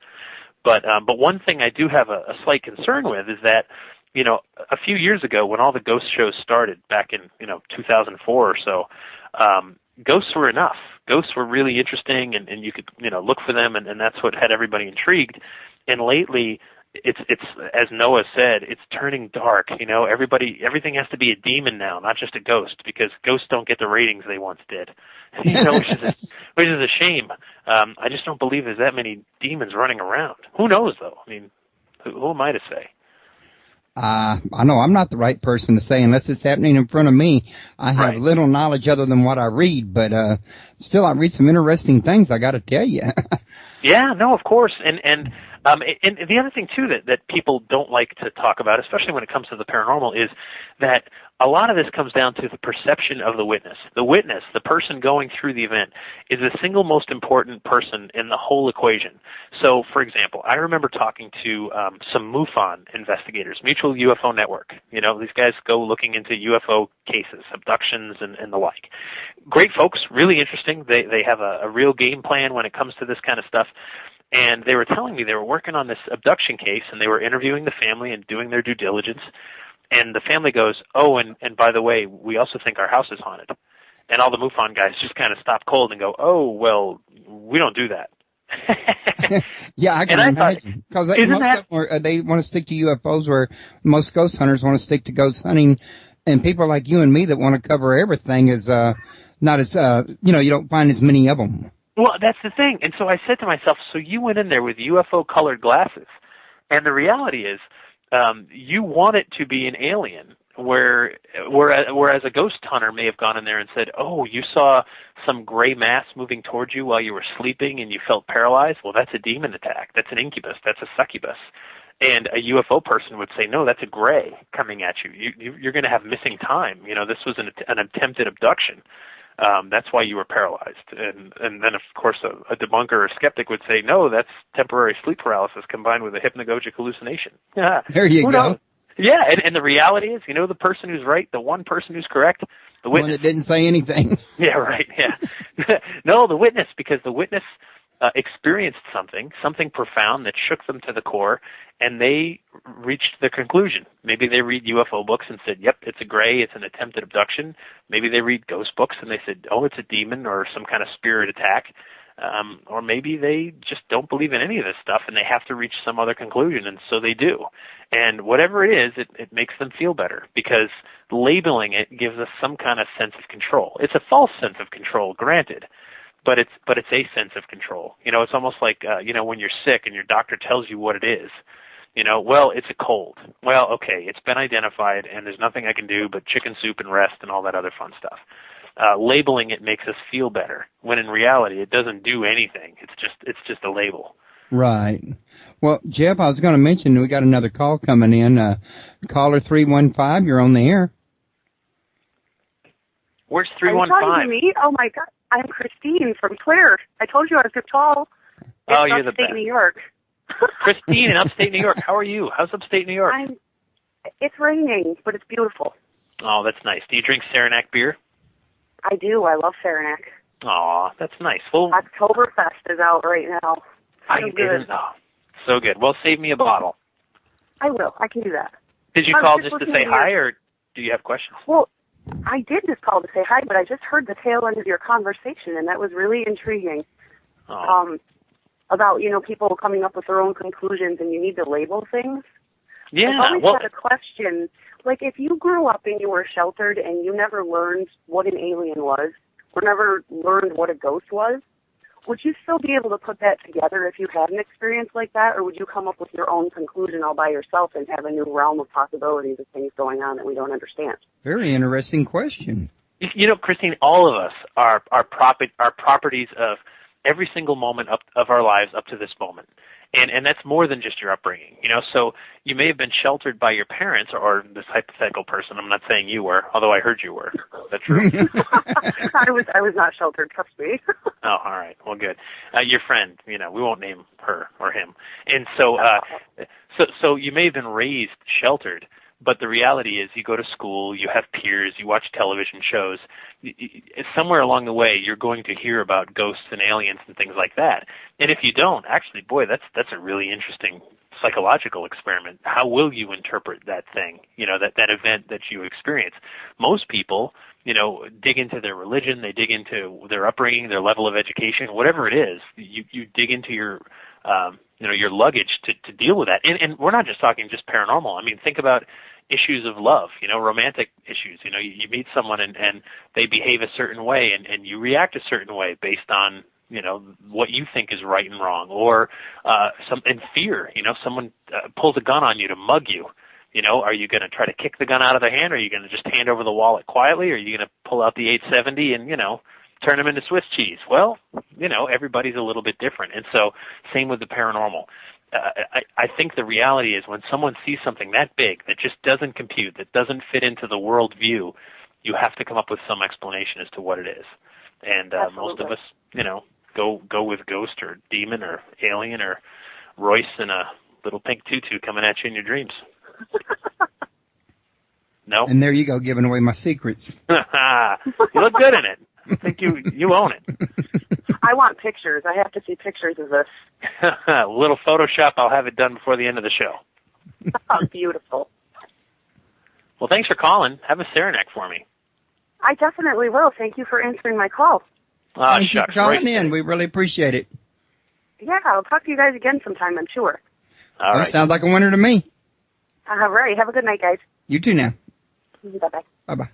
[SPEAKER 3] But one thing I do have a slight concern with is that, a few years ago when all the ghost shows started back in 2004 or so, ghosts were enough. Ghosts were really interesting, and you could look for them, and that's what had everybody intrigued. And lately, it's as Noah said, it's turning dark. Everything has to be a demon now, not just a ghost, because ghosts don't get the ratings they once did. Which is a shame. I just don't believe there's that many demons running around. Who knows, though? I mean, who am I to say?
[SPEAKER 2] I know I'm not the right person to say unless it's happening in front of me. I have little knowledge other than what I read, but still I read some interesting things, I got to tell you.
[SPEAKER 3] Yeah, no, of course. And the other thing, too, that people don't like to talk about, especially when it comes to the paranormal, is that a lot of this comes down to the perception of the witness. The witness, the person going through the event, is the single most important person in the whole equation. So, for example, I remember talking to some MUFON investigators, Mutual UFO Network. These guys go looking into UFO cases, abductions, and the like. Great folks, really interesting. They have a real game plan when it comes to this kind of stuff. And they were telling me they were working on this abduction case, and they were interviewing the family and doing their due diligence. And the family goes, oh, and by the way, we also think our house is haunted. And all the MUFON guys just kind of stop cold and go, oh, well, we don't do that.
[SPEAKER 2] Yeah, I can imagine. Because they want to stick to UFOs, where most ghost hunters want to stick to ghost hunting. And people like you and me that want to cover everything is not as, you don't find as many of them.
[SPEAKER 3] Well, that's the thing. And so I said to myself, so you went in there with UFO-colored glasses. And the reality is, you want it to be an alien, whereas a ghost hunter may have gone in there and said, oh, you saw some gray mass moving towards you while you were sleeping and you felt paralyzed? Well, that's a demon attack. That's an incubus. That's a succubus. And a UFO person would say, no, that's a gray coming at you. You're going to have missing time. This was an attempted abduction. That's why you were paralyzed. And then, of course, a debunker or a skeptic would say, no, that's temporary sleep paralysis combined with a hypnagogic hallucination.
[SPEAKER 2] There you go.
[SPEAKER 3] Yeah, and the reality is, the person who's right, the one person who's correct, the witness.
[SPEAKER 2] One that didn't say anything.
[SPEAKER 3] Yeah, right, yeah. No, the witness, because the witness experienced something profound that shook them to the core, and they reached the conclusion. Maybe they read UFO books and said, yep, it's a gray, it's an attempted abduction. Maybe they read ghost books and they said, oh, it's a demon or some kind of spirit attack. Or maybe they just don't believe in any of this stuff and they have to reach some other conclusion, and so they do. And whatever it is, it makes them feel better, because labeling it gives us some kind of sense of control. It's a false sense of control, granted, but it's a sense of control. It's almost like when you're sick and your doctor tells you what it is. Well, it's a cold. Well, okay, it's been identified, and there's nothing I can do but chicken soup and rest and all that other fun stuff. Labeling it makes us feel better, when in reality it doesn't do anything. It's just a label.
[SPEAKER 2] Right. Well, Jeff, I was going to mention we got another call coming in. Caller 315, you're on the air.
[SPEAKER 3] Where's 315?
[SPEAKER 6] Are you talking to me? Oh my God. I'm Christine from Twitter. I told you I was good tall.
[SPEAKER 3] Oh, you're the
[SPEAKER 6] upstate
[SPEAKER 3] best.
[SPEAKER 6] New York.
[SPEAKER 3] Christine in upstate New York. How are you? How's upstate New York?
[SPEAKER 6] It's raining, but it's beautiful.
[SPEAKER 3] Oh, that's nice. Do you drink Saranac beer?
[SPEAKER 6] I do. I love Saranac.
[SPEAKER 3] Aw, that's nice. Well,
[SPEAKER 6] Oktoberfest is out right now. So good.
[SPEAKER 3] So good. Well, save me a bottle.
[SPEAKER 6] I will. I can do that.
[SPEAKER 3] Did you call just to say hi, or do you have questions?
[SPEAKER 6] Well, I did just call to say hi, but I just heard the tail end of your conversation, and that was really intriguing.
[SPEAKER 3] Oh.
[SPEAKER 6] About, people coming up with their own conclusions, and you need to label things.
[SPEAKER 3] Yeah.
[SPEAKER 6] I've always had a question. Like, if you grew up and you were sheltered and you never learned what an alien was, or never learned what a ghost was, would you still be able to put that together if you had an experience like that, or would you come up with your own conclusion all by yourself and have a new realm of possibilities of things going on that we don't understand?
[SPEAKER 2] Very interesting question.
[SPEAKER 3] Christine, all of us are properties of every single moment of our lives up to this moment. And that's more than just your upbringing, So you may have been sheltered by your parents or this hypothetical person. I'm not saying you were, although I heard you were. Is that true?
[SPEAKER 6] I was not sheltered, trust me.
[SPEAKER 3] Oh, all right. Well, good. Your friend, we won't name her or him. And so you may have been raised sheltered, but the reality is you go to school, you have peers, you watch television shows. Somewhere along the way, you're going to hear about ghosts and aliens and things like that. And if you don't, actually, boy, that's a really interesting psychological experiment. How will you interpret that thing, that event that you experience? Most people, dig into their religion, they dig into their upbringing, their level of education, whatever it is, you dig into your luggage to deal with that. And we're not just talking just paranormal. I mean, think about issues of love, romantic issues. You meet someone and they behave a certain way and you react a certain way based on, what you think is right and wrong, or in fear, someone pulls a gun on you to mug you. Are you going to try to kick the gun out of their hand, or are you going to just hand over the wallet quietly, or are you going to pull out the 870 and, turn them into Swiss cheese? Well, everybody's a little bit different. And so same with the paranormal. I think the reality is when someone sees something that big that just doesn't compute, that doesn't fit into the world view, you have to come up with some explanation as to what it is. And most of us, go with ghost or demon or alien or Royce in a little pink tutu coming at you in your dreams. No?
[SPEAKER 2] And there you go, giving away my secrets.
[SPEAKER 3] You look good in it. I think you own it.
[SPEAKER 6] I want pictures. I have to see pictures of this.
[SPEAKER 3] A little Photoshop. I'll have it done before the end of the show.
[SPEAKER 6] Oh, beautiful.
[SPEAKER 3] Well, thanks for calling. Have a Saranac for me.
[SPEAKER 6] I definitely will. Thank you for answering my call.
[SPEAKER 2] Thank you for calling in. We really appreciate it.
[SPEAKER 6] Yeah, I'll talk to you guys again sometime, I'm sure.
[SPEAKER 3] All right.
[SPEAKER 2] Sounds like a winner to me.
[SPEAKER 6] All right. Have a good night, guys.
[SPEAKER 2] You too now.
[SPEAKER 6] Bye-bye.
[SPEAKER 2] Bye-bye.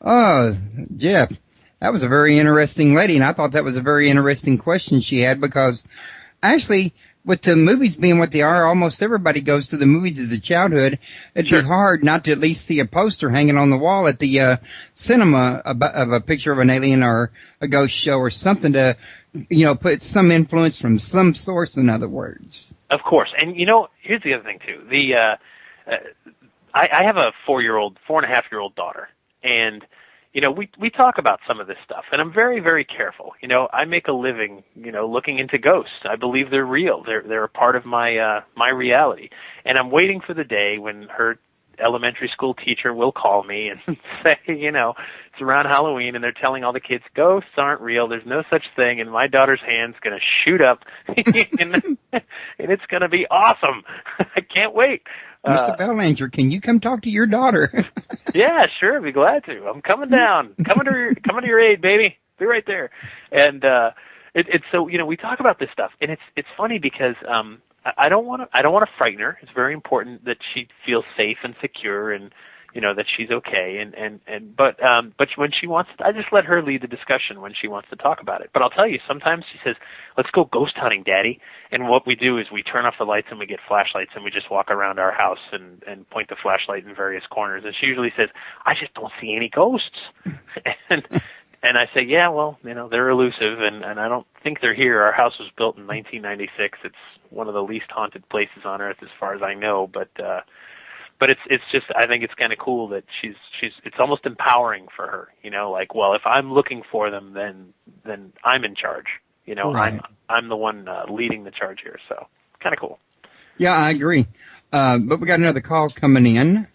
[SPEAKER 2] Oh, Jeff, that was a very interesting lady, and I thought that was a very interesting question she had, because actually, with the movies being what they are, almost everybody goes to the movies as a childhood. It'd be hard not to at least see a poster hanging on the wall at the cinema of a picture of an alien or a ghost show or something to, put some influence from some source, in other words.
[SPEAKER 3] Of course. And, here's the other thing, too. I have a 4.5-year-old daughter. And, we talk about some of this stuff, and I'm very, very careful. I make a living, looking into ghosts. I believe they're real. They're a part of my reality. And I'm waiting for the day when her elementary school teacher will call me and say, it's around Halloween, and they're telling all the kids ghosts aren't real. There's no such thing. And my daughter's hand's going to shoot up, and it's going to be awesome. I can't wait.
[SPEAKER 2] Mr. Belange, can you come talk to your daughter?
[SPEAKER 3] Yeah, sure. I'd be glad to. I'm coming down. Coming to your aid, baby. Be right there. And it's so we talk about this stuff, and it's funny because I don't want to frighten her. It's very important that she feels safe and secure, and that she's okay. But when she wants, I just let her lead the discussion when she wants to talk about it. But I'll tell you, sometimes she says, "Let's go ghost hunting, Daddy." And what we do is we turn off the lights and we get flashlights and we just walk around our house and point the flashlight in various corners. And she usually says, "I just don't see any ghosts." And I say, "Yeah, well, they're elusive, and I don't think they're here. Our house was built in 1996. It's one of the least haunted places on earth as far as I know, but but it's just, I think it's kind of cool that it's almost empowering for her, like, well, if I'm looking for them, then I'm in charge,
[SPEAKER 2] Right.
[SPEAKER 3] I'm the one leading the charge here. So kind of cool.
[SPEAKER 2] Yeah, I agree. But we got another call coming in.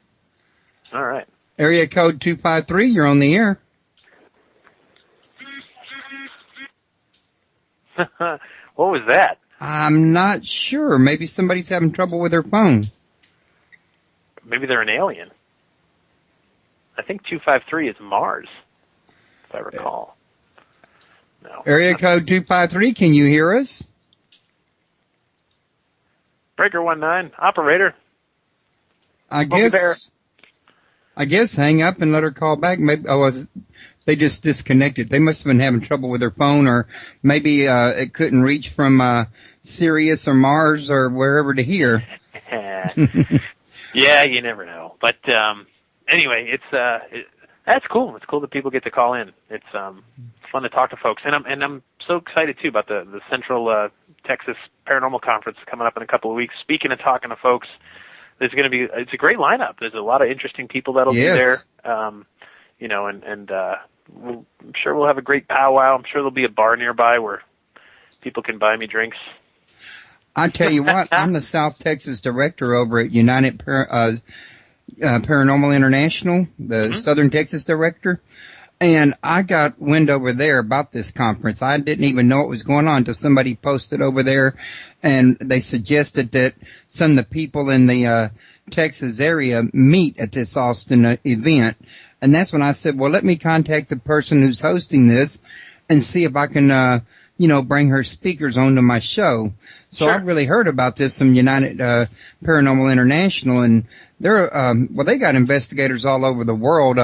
[SPEAKER 3] All right.
[SPEAKER 2] Area code 253, you're on the air.
[SPEAKER 3] What was that?
[SPEAKER 2] I'm not sure. Maybe somebody's having trouble with their phone.
[SPEAKER 3] Maybe they're an alien. I think 253 is Mars, if I recall. No.
[SPEAKER 2] Area code 253, can you hear us?
[SPEAKER 3] Breaker 19, operator.
[SPEAKER 2] I
[SPEAKER 3] Hope you're there.
[SPEAKER 2] guess hang up and let her call back. Maybe they just disconnected. They must have been having trouble with their phone, or maybe it couldn't reach from Sirius or Mars or wherever to hear.
[SPEAKER 3] Yeah, you never know. But anyway, that's cool. It's cool that people get to call in. It's fun to talk to folks, and I'm so excited too about the Central Texas Paranormal Conference coming up in a couple of weeks. Speaking and talking to folks, it's a great lineup. There's a lot of interesting people that'll be there. I'm sure we'll have a great powwow. I'm sure there'll be a bar nearby where people can buy me drinks.
[SPEAKER 2] I tell you what, I'm the South Texas director over at United Paranormal International, the Southern Texas director, and I got wind over there about this conference. I didn't even know what was going on until somebody posted over there, and they suggested that some of the people in the Texas area meet at this Austin event. And that's when I said, well, let me contact the person who's hosting this and see if I can, bring her speakers onto my show. So
[SPEAKER 3] Sure.
[SPEAKER 2] I really heard about this from United Paranormal International, and they're they got investigators all over the world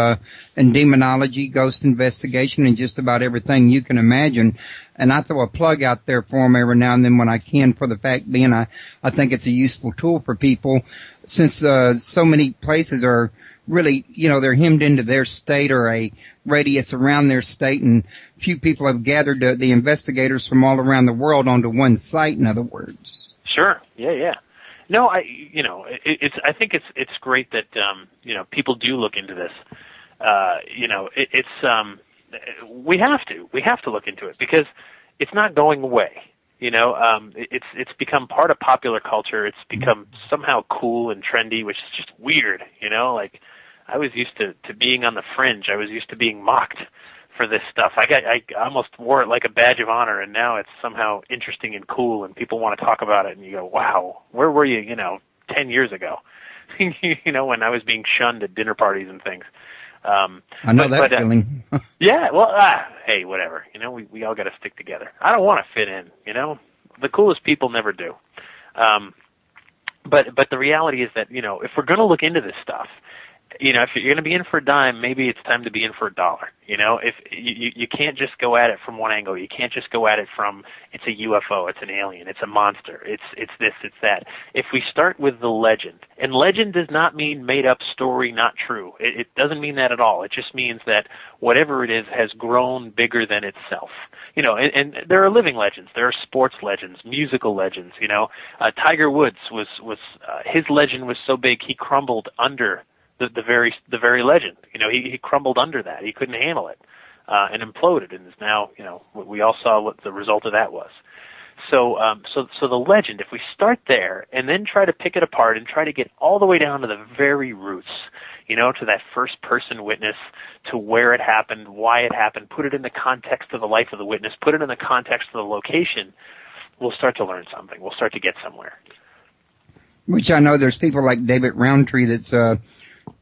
[SPEAKER 2] in demonology, ghost investigation, and just about everything you can imagine. And I throw a plug out there for them every now and then when I can, for the fact being I think it's a useful tool for people, since so many places are really, they're hemmed into their state or a radius around their state, and few people have gathered the investigators from all around the world onto one site, in other words.
[SPEAKER 3] Sure. Yeah. No, I think it's great that people do look into this. We have to look into it because it's not going away. It's become part of popular culture. It's become somehow cool and trendy, which is just weird. Like I was used to being on the fringe. I was used to being mocked for this stuff. I almost wore it like a badge of honor, and now it's somehow interesting and cool, and people want to talk about it, and you go, wow, where were you, 10 years ago, when I was being shunned at dinner parties and things.
[SPEAKER 2] I know that feeling.
[SPEAKER 3] Yeah, well, hey, whatever. We all got to stick together. I don't want to fit in, The coolest people never do. But the reality is that, if we're going to look into this stuff, if you're going to be in for a dime, maybe it's time to be in for a dollar. If you can't just go at it from one angle. You can't just go at it from it's a UFO, it's an alien, it's a monster, it's this, it's that. If we start with the legend, and legend does not mean made up story, not true. It doesn't mean that at all. It just means that whatever it is has grown bigger than itself. And there are living legends, there are sports legends, musical legends. Tiger Woods was his legend was so big he crumbled under the very legend. He crumbled under that. He couldn't handle it, and imploded, and is now, we all saw what the result of that was. So the legend, if we start there and then try to pick it apart and try to get all the way down to the very roots, to that first person witness, to where it happened, why it happened, put it in the context of the life of the witness, put it in the context of the location, we'll start to learn something. We'll start to get somewhere.
[SPEAKER 2] Which I know there's people like David Roundtree that's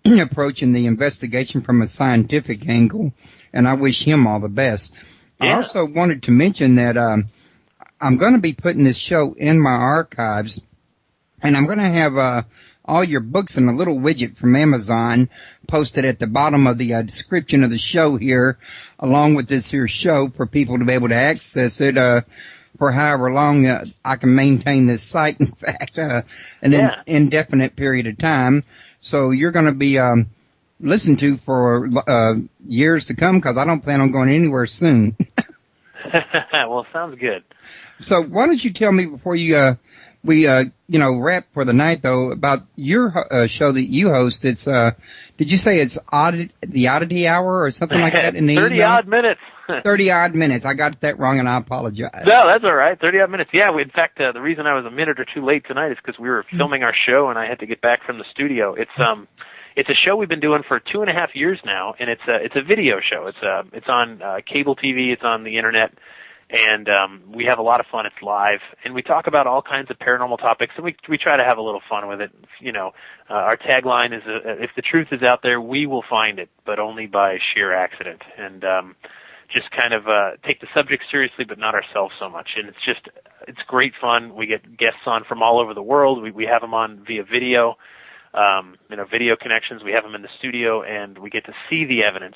[SPEAKER 2] approaching the investigation from a scientific angle, and I wish him all the best. Yeah. I also wanted to mention that I'm going to be putting this show in my archives, and I'm going to have all your books in a little widget from Amazon posted at the bottom of the description of the show here, along with this here show, for people to be able to access it for however long I can maintain this site, in fact, an indefinite period of time. So you're going to be listened to for years to come, because I don't plan on going anywhere soon.
[SPEAKER 3] Well, sounds good.
[SPEAKER 2] So why don't you tell me, before you we wrap for the night though about your show that you host. It's did you say it's the Oddity Hour or something like that in the
[SPEAKER 3] 30
[SPEAKER 2] email?
[SPEAKER 3] odd minutes.
[SPEAKER 2] 30 odd minutes. I got that wrong, and I apologize.
[SPEAKER 3] No, that's all right. 30 odd minutes. Yeah, in fact, the reason I was a minute or two late tonight is because we were filming our show, and I had to get back from the studio. It's a show we've been doing for 2.5 years now, and it's a video show. It's on cable TV. It's on the internet, and we have a lot of fun. It's live, and we talk about all kinds of paranormal topics, and we try to have a little fun with it. Our tagline is, if the truth is out there, we will find it, but only by sheer accident. And just kind of take the subject seriously, but not ourselves so much. And it's great fun. We get guests on from all over the world. We have them on via video, video connections. We have them in the studio, and we get to see the evidence.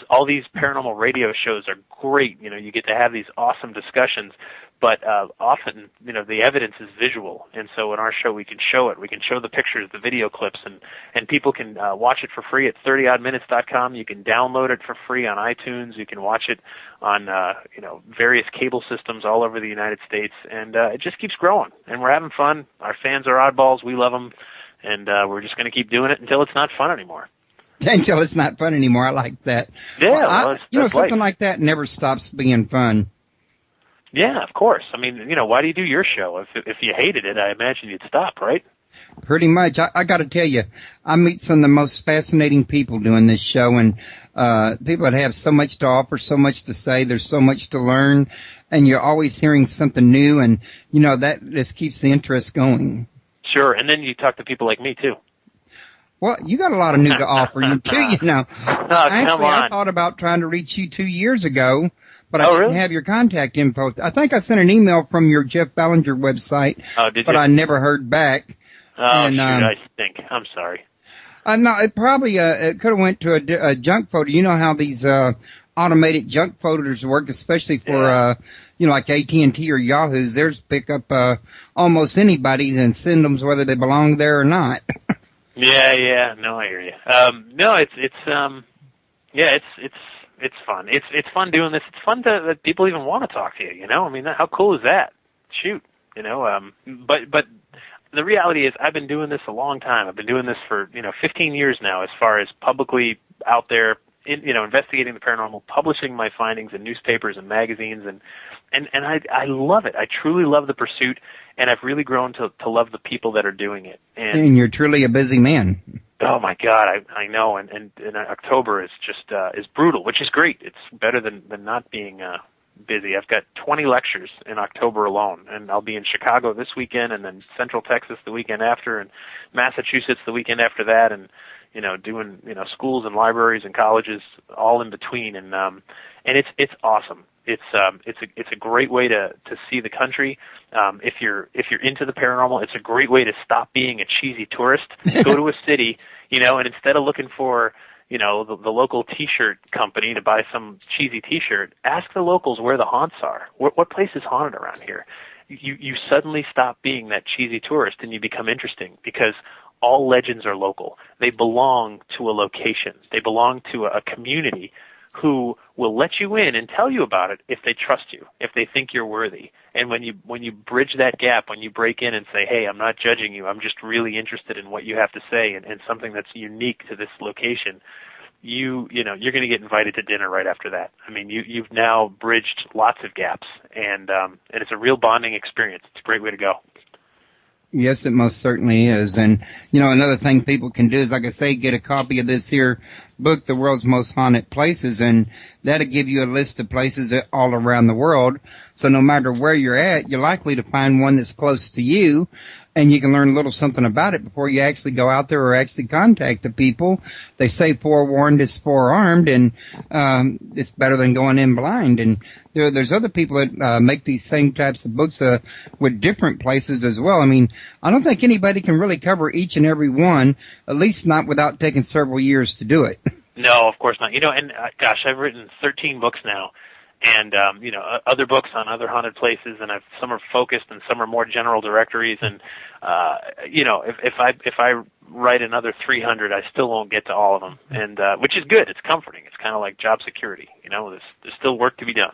[SPEAKER 3] All these paranormal radio shows are great. You get to have these awesome discussions, but often, the evidence is visual. And so in our show, we can show it. We can show the pictures, the video clips, and people can watch it for free at 30oddminutes.com. You can download it for free on iTunes. You can watch it on, various cable systems all over the United States. And it just keeps growing. And we're having fun. Our fans are oddballs. We love them. And we're just going to keep doing it until it's not fun anymore.
[SPEAKER 2] Until it's not fun anymore. I like that.
[SPEAKER 3] Yeah.
[SPEAKER 2] Well, something like that never stops being fun.
[SPEAKER 3] Yeah, of course. I mean, why do you do your show? If you hated it, I imagine you'd stop, right?
[SPEAKER 2] Pretty much. I got to tell you, I meet some of the most fascinating people doing this show, and people that have so much to offer, so much to say. There's so much to learn, and you're always hearing something new, and that just keeps the interest going.
[SPEAKER 3] Sure, and then you talk to people like me too.
[SPEAKER 2] Well, you got a lot of new to offer, too. Actually, I thought about trying to reach you 2 years ago. But I didn't have your contact info. I think I sent an email from your Jeff Ballinger website, but I never heard back.
[SPEAKER 3] Oh, shoot, I stink. I'm sorry.
[SPEAKER 2] No, it probably it could have went to a junk folder. You know how these automated junk folders work, especially for like AT&T or Yahoo's. Theirs pick up almost anybody and send them whether they belong there or not.
[SPEAKER 3] Yeah. No, I hear you. No, it's fun. It's fun doing this. It's fun that people even want to talk to you. I mean, how cool is that? Shoot, But the reality is, I've been doing this a long time. I've been doing this for 15 years now, as far as publicly out there, investigating the paranormal, publishing my findings in newspapers and magazines, and I love it. I truly love the pursuit, and I've really grown to love the people that are doing it.
[SPEAKER 2] And you're truly a busy man.
[SPEAKER 3] Oh my God, I know, and October is just is brutal, which is great. It's better than not being busy. I've got 20 lectures in October alone, and I'll be in Chicago this weekend, and then Central Texas the weekend after, and Massachusetts the weekend after that, and doing schools and libraries and colleges all in between, and it's awesome. It's a great way to see the country. If you're into the paranormal, it's a great way to stop being a cheesy tourist. Go to a city, and instead of looking for the local T-shirt company to buy some cheesy T-shirt, ask the locals where the haunts are. What place is haunted around here? You suddenly stop being that cheesy tourist, and you become interesting, because all legends are local. They belong to a location. They belong to a community who will let you in and tell you about it if they trust you, if they think you're worthy. And when you bridge that gap, when you break in and say, hey, I'm not judging you, I'm just really interested in what you have to say and something that's unique to this location, you're going to get invited to dinner right after that. I mean, you've now bridged lots of gaps, and it's a real bonding experience. It's a great way to go.
[SPEAKER 2] Yes, it most certainly is. And, another thing people can do is, like I say, get a copy of this here book, The World's Most Haunted Places, and that'll give you a list of places all around the world. So no matter where you're at, you're likely to find one that's close to you, and you can learn a little something about it before you actually go out there or actually contact the people. They say forewarned is forearmed, and it's better than going in blind. And there's other people that make these same types of books with different places as well. I mean, I don't think anybody can really cover each and every one, at least not without taking several years to do it.
[SPEAKER 3] No, of course not. And gosh, I've written 13 books now. And, other books on other haunted places, and some are focused and some are more general directories. And, if I write another 300, I still won't get to all of them. And, which is good. It's comforting. It's kind of like job security. There's still work to be done.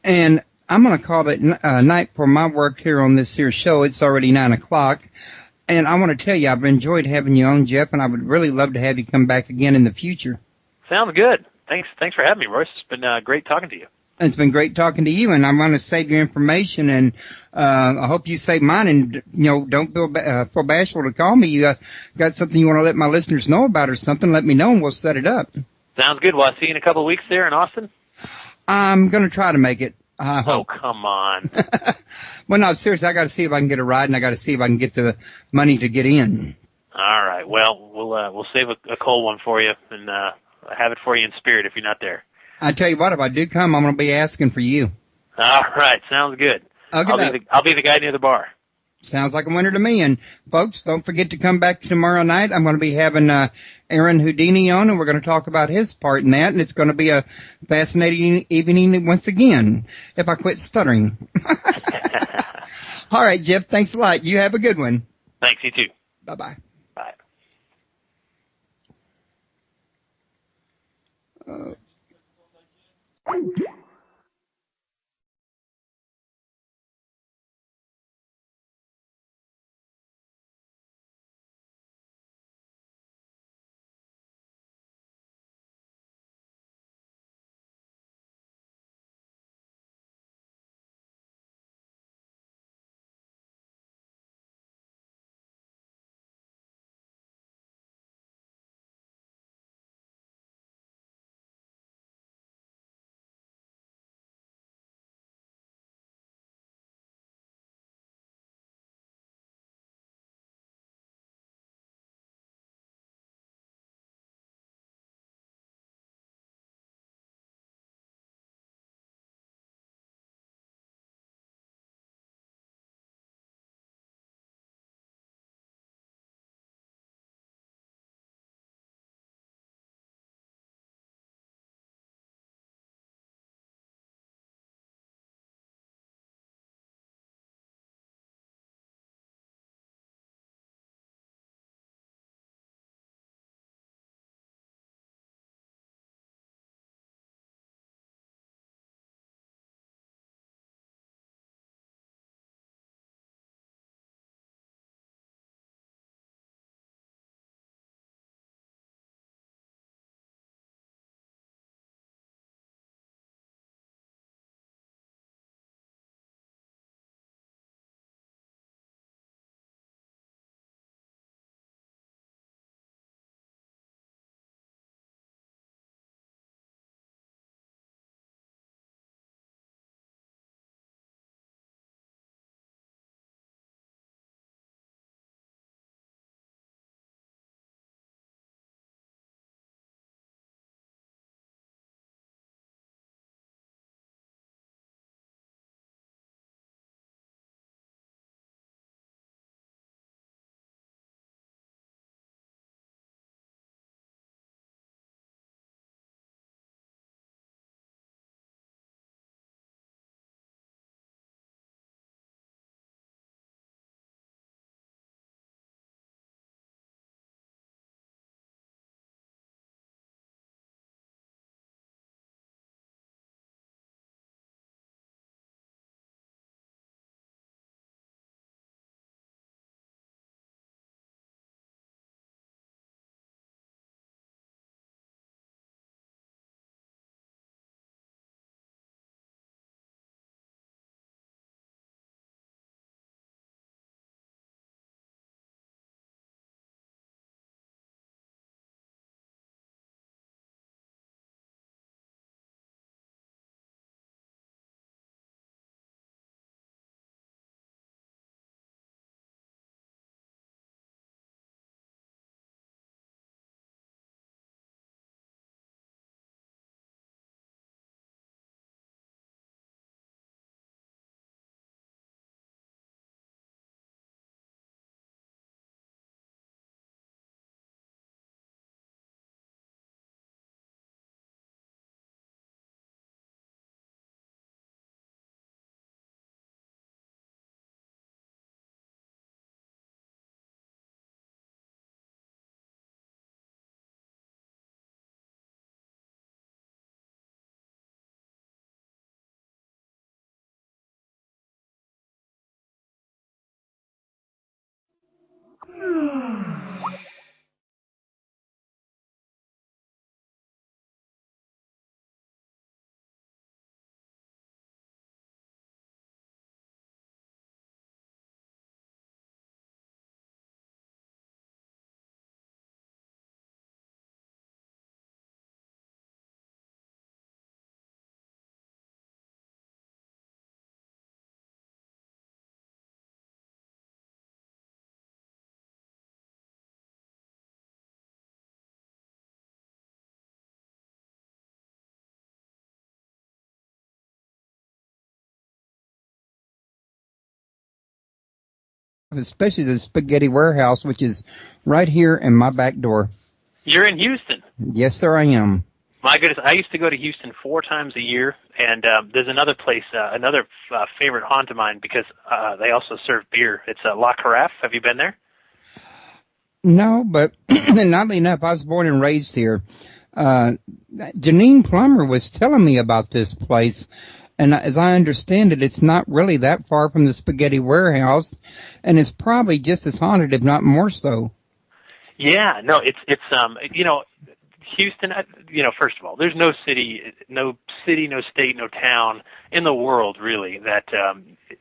[SPEAKER 2] And I'm going to call it night for my work here on this here show. It's already 9 o'clock. And I want to tell you, I've enjoyed having you on, Jeff, and I would really love to have you come back again in the future.
[SPEAKER 3] Sounds good. Thanks for having me, Royce. It's been great talking to you.
[SPEAKER 2] It's been great talking to you, and I'm going to save your information, and I hope you save mine, and, don't feel bashful to call me. You got something you want to let my listeners know about or something, let me know, and we'll set it up.
[SPEAKER 3] Sounds good. Well, I'll see you in a couple of weeks there in Austin.
[SPEAKER 2] I'm going to try to make it.
[SPEAKER 3] Oh, come on.
[SPEAKER 2] Well, no, seriously, I got to see if I can get a ride, and I got to see if I can get the money to get in.
[SPEAKER 3] All right. Well, we'll save a cold one for you, and have it for you in spirit if you're not there.
[SPEAKER 2] I tell you what, if I do come, I'm going to be asking for you.
[SPEAKER 3] All right. Sounds good.
[SPEAKER 2] Okay,
[SPEAKER 3] I'll be the guy near the bar.
[SPEAKER 2] Sounds like a winner to me. And folks, don't forget to come back tomorrow night. I'm going to be having Aaron Houdini on, and we're going to talk about his part in that. And it's going to be a fascinating evening once again, if I quit stuttering. All right, Jeff, thanks a lot. You have a good one.
[SPEAKER 3] Thanks, you too.
[SPEAKER 2] Bye-bye.
[SPEAKER 3] Bye.
[SPEAKER 2] Especially the Spaghetti Warehouse, which is right here in my back door.
[SPEAKER 3] You're in Houston.
[SPEAKER 2] Yes, sir, I am.
[SPEAKER 3] My goodness, I used to go to Houston 4 times a year, and there's another place, another favorite haunt of mine, because they also serve beer. It's La Carafe. Have you been there?
[SPEAKER 2] No, but oddly enough, I was born and raised here. Janine Plummer was telling me about this place, and as I understand it, it's not really that far from the Spaghetti Warehouse, and it's probably just as haunted, if not more so.
[SPEAKER 3] Yeah, no, it's you know, Houston, you know, first of all, there's no city, no state, no town in the world, really, that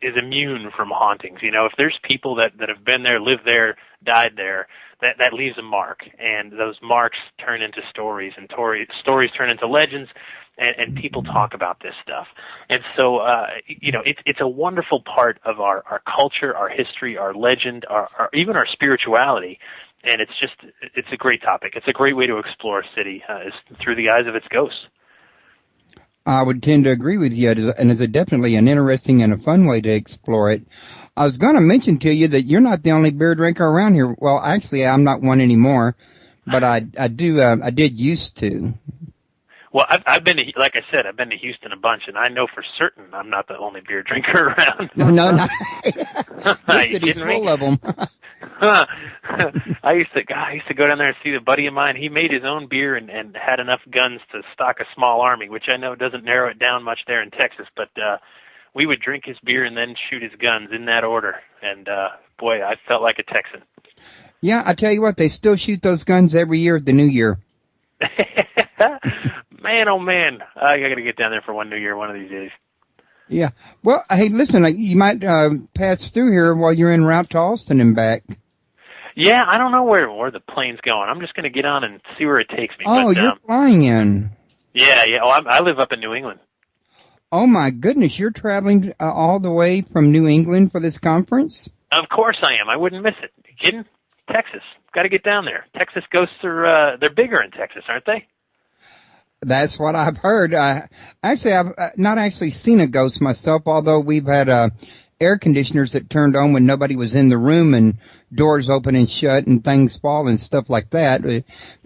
[SPEAKER 3] is immune from hauntings. You know, if there's people that have been there, lived there, died there, that leaves a mark, and those marks turn into stories, and stories turn into legends, and people talk about this stuff. And so, you know, it's a wonderful part of our culture, our history, our legend, our even our spirituality. And it's a great topic. It's a great way to explore a city, is through the eyes of its ghosts.
[SPEAKER 2] I would tend to agree with you, and it's definitely an interesting and a fun way to explore it. I was going to mention to you that you're not the only beer drinker around here. Well, actually, I'm not one anymore, but I did used to.
[SPEAKER 3] Well, I've been to, like I said, I've been to Houston a bunch, and I know for certain I'm not the only beer drinker around.
[SPEAKER 2] No. This city's full of them.
[SPEAKER 3] I used to go down there and see a buddy of mine. He made his own beer and had enough guns to stock a small army, which I know doesn't narrow it down much there in Texas, but we would drink his beer and then shoot his guns in that order. And boy, I felt like a Texan.
[SPEAKER 2] Yeah, I tell you what, they still shoot those guns every year at the New Year.
[SPEAKER 3] Man, oh man, I got to get down there for one New Year one of these days.
[SPEAKER 2] Yeah. Well, hey, listen, you might pass through here while you're en route to Austin and back.
[SPEAKER 3] Yeah, I don't know where the plane's going. I'm just going to get on and see where it takes me.
[SPEAKER 2] Oh, but, you're flying in.
[SPEAKER 3] Yeah. Oh, I live up in New England.
[SPEAKER 2] Oh, my goodness. You're traveling all the way from New England for this conference?
[SPEAKER 3] Of course I am. I wouldn't miss it. You kidding? Texas. Got to get down there. Texas ghosts are, they're bigger in Texas, aren't they?
[SPEAKER 2] That's what I've heard. I've not actually seen a ghost myself, although we've had air conditioners that turned on when nobody was in the room and doors open and shut and things fall and stuff like that.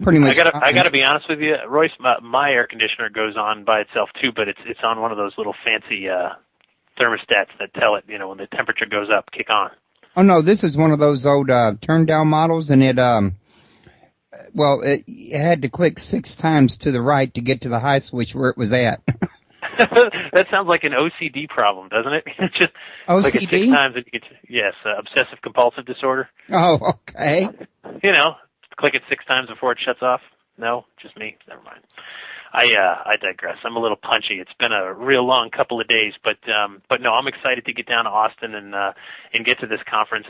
[SPEAKER 2] Pretty much.
[SPEAKER 3] I gotta be honest with you, Royce. My air conditioner goes on by itself too, but it's on one of those little fancy thermostats that tell it, you know, when the temperature goes up, kick on.
[SPEAKER 2] Oh no, this is one of those old turn down models, and it had to click 6 times to the right to get to the high switch where it was at.
[SPEAKER 3] That sounds like an OCD problem, doesn't it? Just
[SPEAKER 2] OCD?
[SPEAKER 3] Click it 6 times and you get yes, obsessive compulsive disorder.
[SPEAKER 2] Oh, okay.
[SPEAKER 3] You know, click it 6 times before it shuts off. No, just me. Never mind. I digress. I'm a little punchy. It's been a real long couple of days, but no, I'm excited to get down to Austin and get to this conference.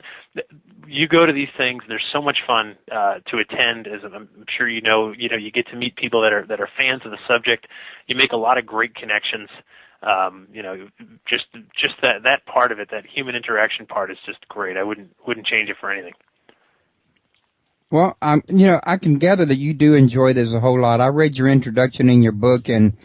[SPEAKER 3] You go to these things. There's so much fun to attend. As I'm sure you know, you get to meet people that are fans of the subject. You make a lot of great connections. You know, just that part of it, that human interaction part, is just great. I wouldn't change it for anything.
[SPEAKER 2] Well, you know, I can gather that you do enjoy this a whole lot. I read your introduction in your book, and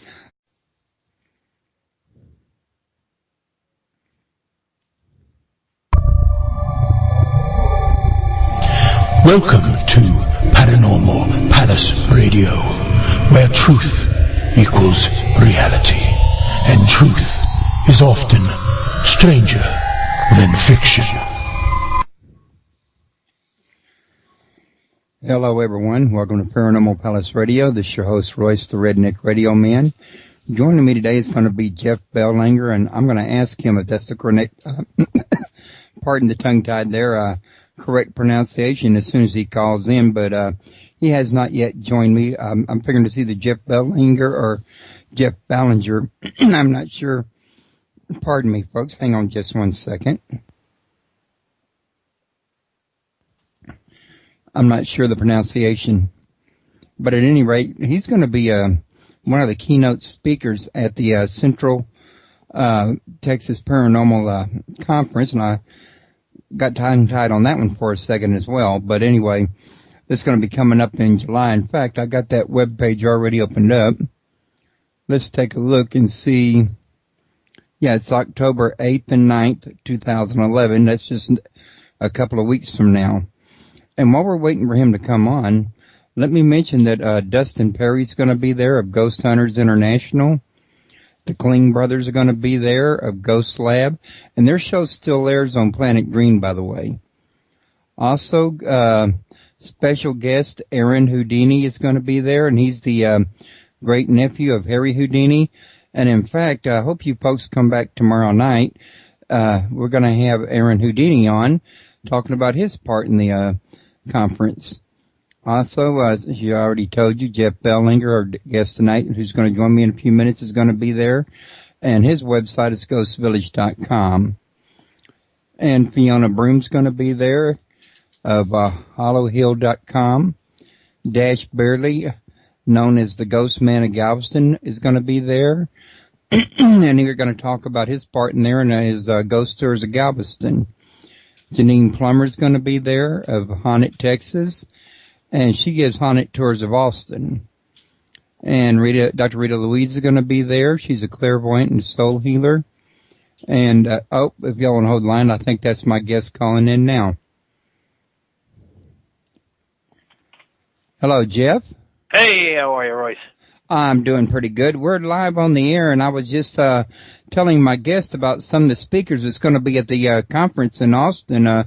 [SPEAKER 1] welcome to Paranormal Palace Radio, where truth equals reality, and truth is often stranger than fiction.
[SPEAKER 2] hello, everyone. Welcome to Paranormal Palace Radio. This is your host, Royce, the Redneck Radio Man. Joining me today is going to be Jeff Bellanger, and I'm going to ask him if that's the correct, pardon the tongue-tied there, correct pronunciation as soon as he calls in, but he has not yet joined me. I'm figuring to see the Jeff Bellinger or Jeff Ballinger. I'm not sure. Pardon me, folks. Hang on just one second. I'm not sure the pronunciation. But at any rate, he's going to be one of the keynote speakers at the Central Texas Paranormal Conference, and I got tongue-tied on that one for a second as well. But anyway, it's going to be coming up in July. In fact, I got that web page already opened up. Let's take a look and see. Yeah, it's October 8th and 9th, 2011. That's just a couple of weeks from now. And while we're waiting for him to come on, let me mention that Dustin Perry's going to be there of Ghost Hunters International. The Kling brothers are going to be there of Ghost Lab. And their show still airs on Planet Green, by the way. Also, special guest Aaron Houdini is going to be there, and he's the great nephew of Harry Houdini. And in fact, I hope you folks come back tomorrow night. We're going to have Aaron Houdini on, talking about his part in the conference. Also, as I already told you, Jeff Bellinger, our guest tonight, who's going to join me in a few minutes, is going to be there. And his website is ghostvillage.com. And Fiona Broom's going to be there of hollowhill.com. Dash Barely, known as the Ghost Man of Galveston, is going to be there. And we're going to talk about his part in there and his Ghost Tours of Galveston. Janine Plummer's going to be there of Haunted Texas. And she gives haunted tours of Austin. And Dr. Rita Louise is going to be there. She's a clairvoyant and soul healer. And, if y'all want to hold the line, I think that's my guest calling in now. Hello, Jeff.
[SPEAKER 3] Hey, how are you, Royce?
[SPEAKER 2] I'm doing pretty good. We're live on the air, and I was just telling my guest about some of the speakers that's going to be at the conference in Austin. I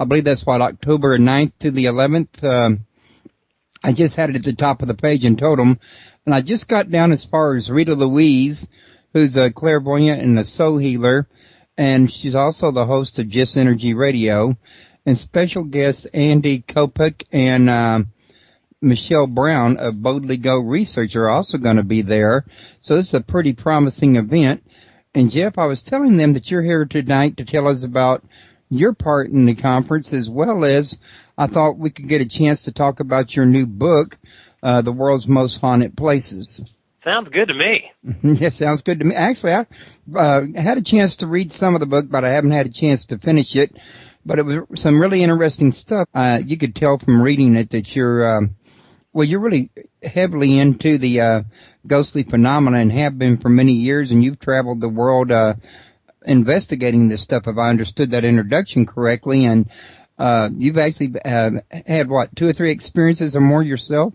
[SPEAKER 2] believe that's October 9th to the 11th. I just had it at the top of the page and told them. And I just got down as far as Rita Louise, who's a clairvoyant and a soul healer. And she's also the host of Just Energy Radio. And special guests Andy Kopek and Michelle Brown of Boldly Go Research are also going to be there. So it's a pretty promising event. And Jeff, I was telling them that you're here tonight to tell us about your part in the conference, as well as I thought we could get a chance to talk about your new book, The World's Most Haunted Places.
[SPEAKER 3] Sounds good to me.
[SPEAKER 2] Yeah, sounds good to me. Actually, I had a chance to read some of the book, but I haven't had a chance to finish it. But it was some really interesting stuff. You could tell from reading it that you're really heavily into the ghostly phenomena and have been for many years, and you've traveled the world investigating this stuff, if I understood that introduction correctly. And you've actually had, 2 or 3 experiences or more yourself?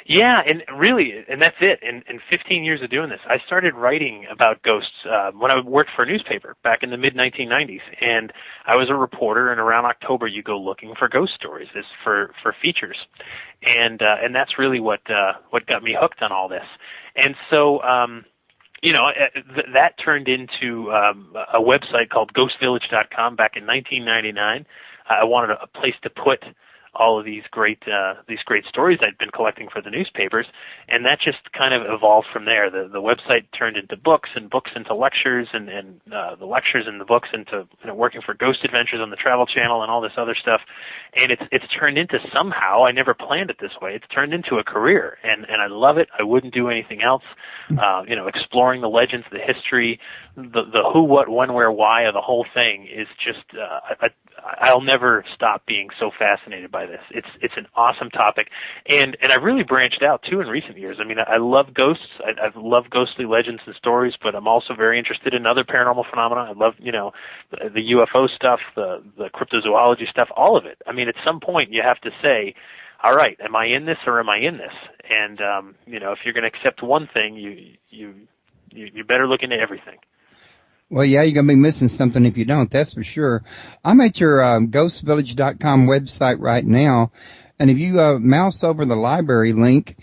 [SPEAKER 3] Yeah, and really, and that's it. In 15 years of doing this, I started writing about ghosts when I worked for a newspaper back in the mid-1990s. And I was a reporter, and around October you go looking for ghost stories for features. And that's really what got me hooked on all this. And so, that turned into a website called ghostvillage.com back in 1999. I wanted a place to put all of these great stories I'd been collecting for the newspapers, and that just kind of evolved from there. The website turned into books, and books into lectures, and the lectures and the books into working for Ghost Adventures on the Travel Channel and all this other stuff. And it's turned into, somehow, I never planned it this way, it's turned into a career, and I love it. I wouldn't do anything else. Exploring the legends, the history, the who, what, when, where, why of the whole thing is just I'll never stop being so fascinated by this. It's an awesome topic, and I've really branched out too in recent years. I mean, I love ghosts. I've loved ghostly legends and stories, but I'm also very interested in other paranormal phenomena. I love the UFO stuff, the cryptozoology stuff, all of it. I mean, at some point you have to say, all right, am I in this or am I in this? And if you're going to accept one thing, you better look into everything.
[SPEAKER 2] Well, yeah, you're going to be missing something if you don't, that's for sure. I'm at your ghostvillage.com website right now, and if you mouse over the library link,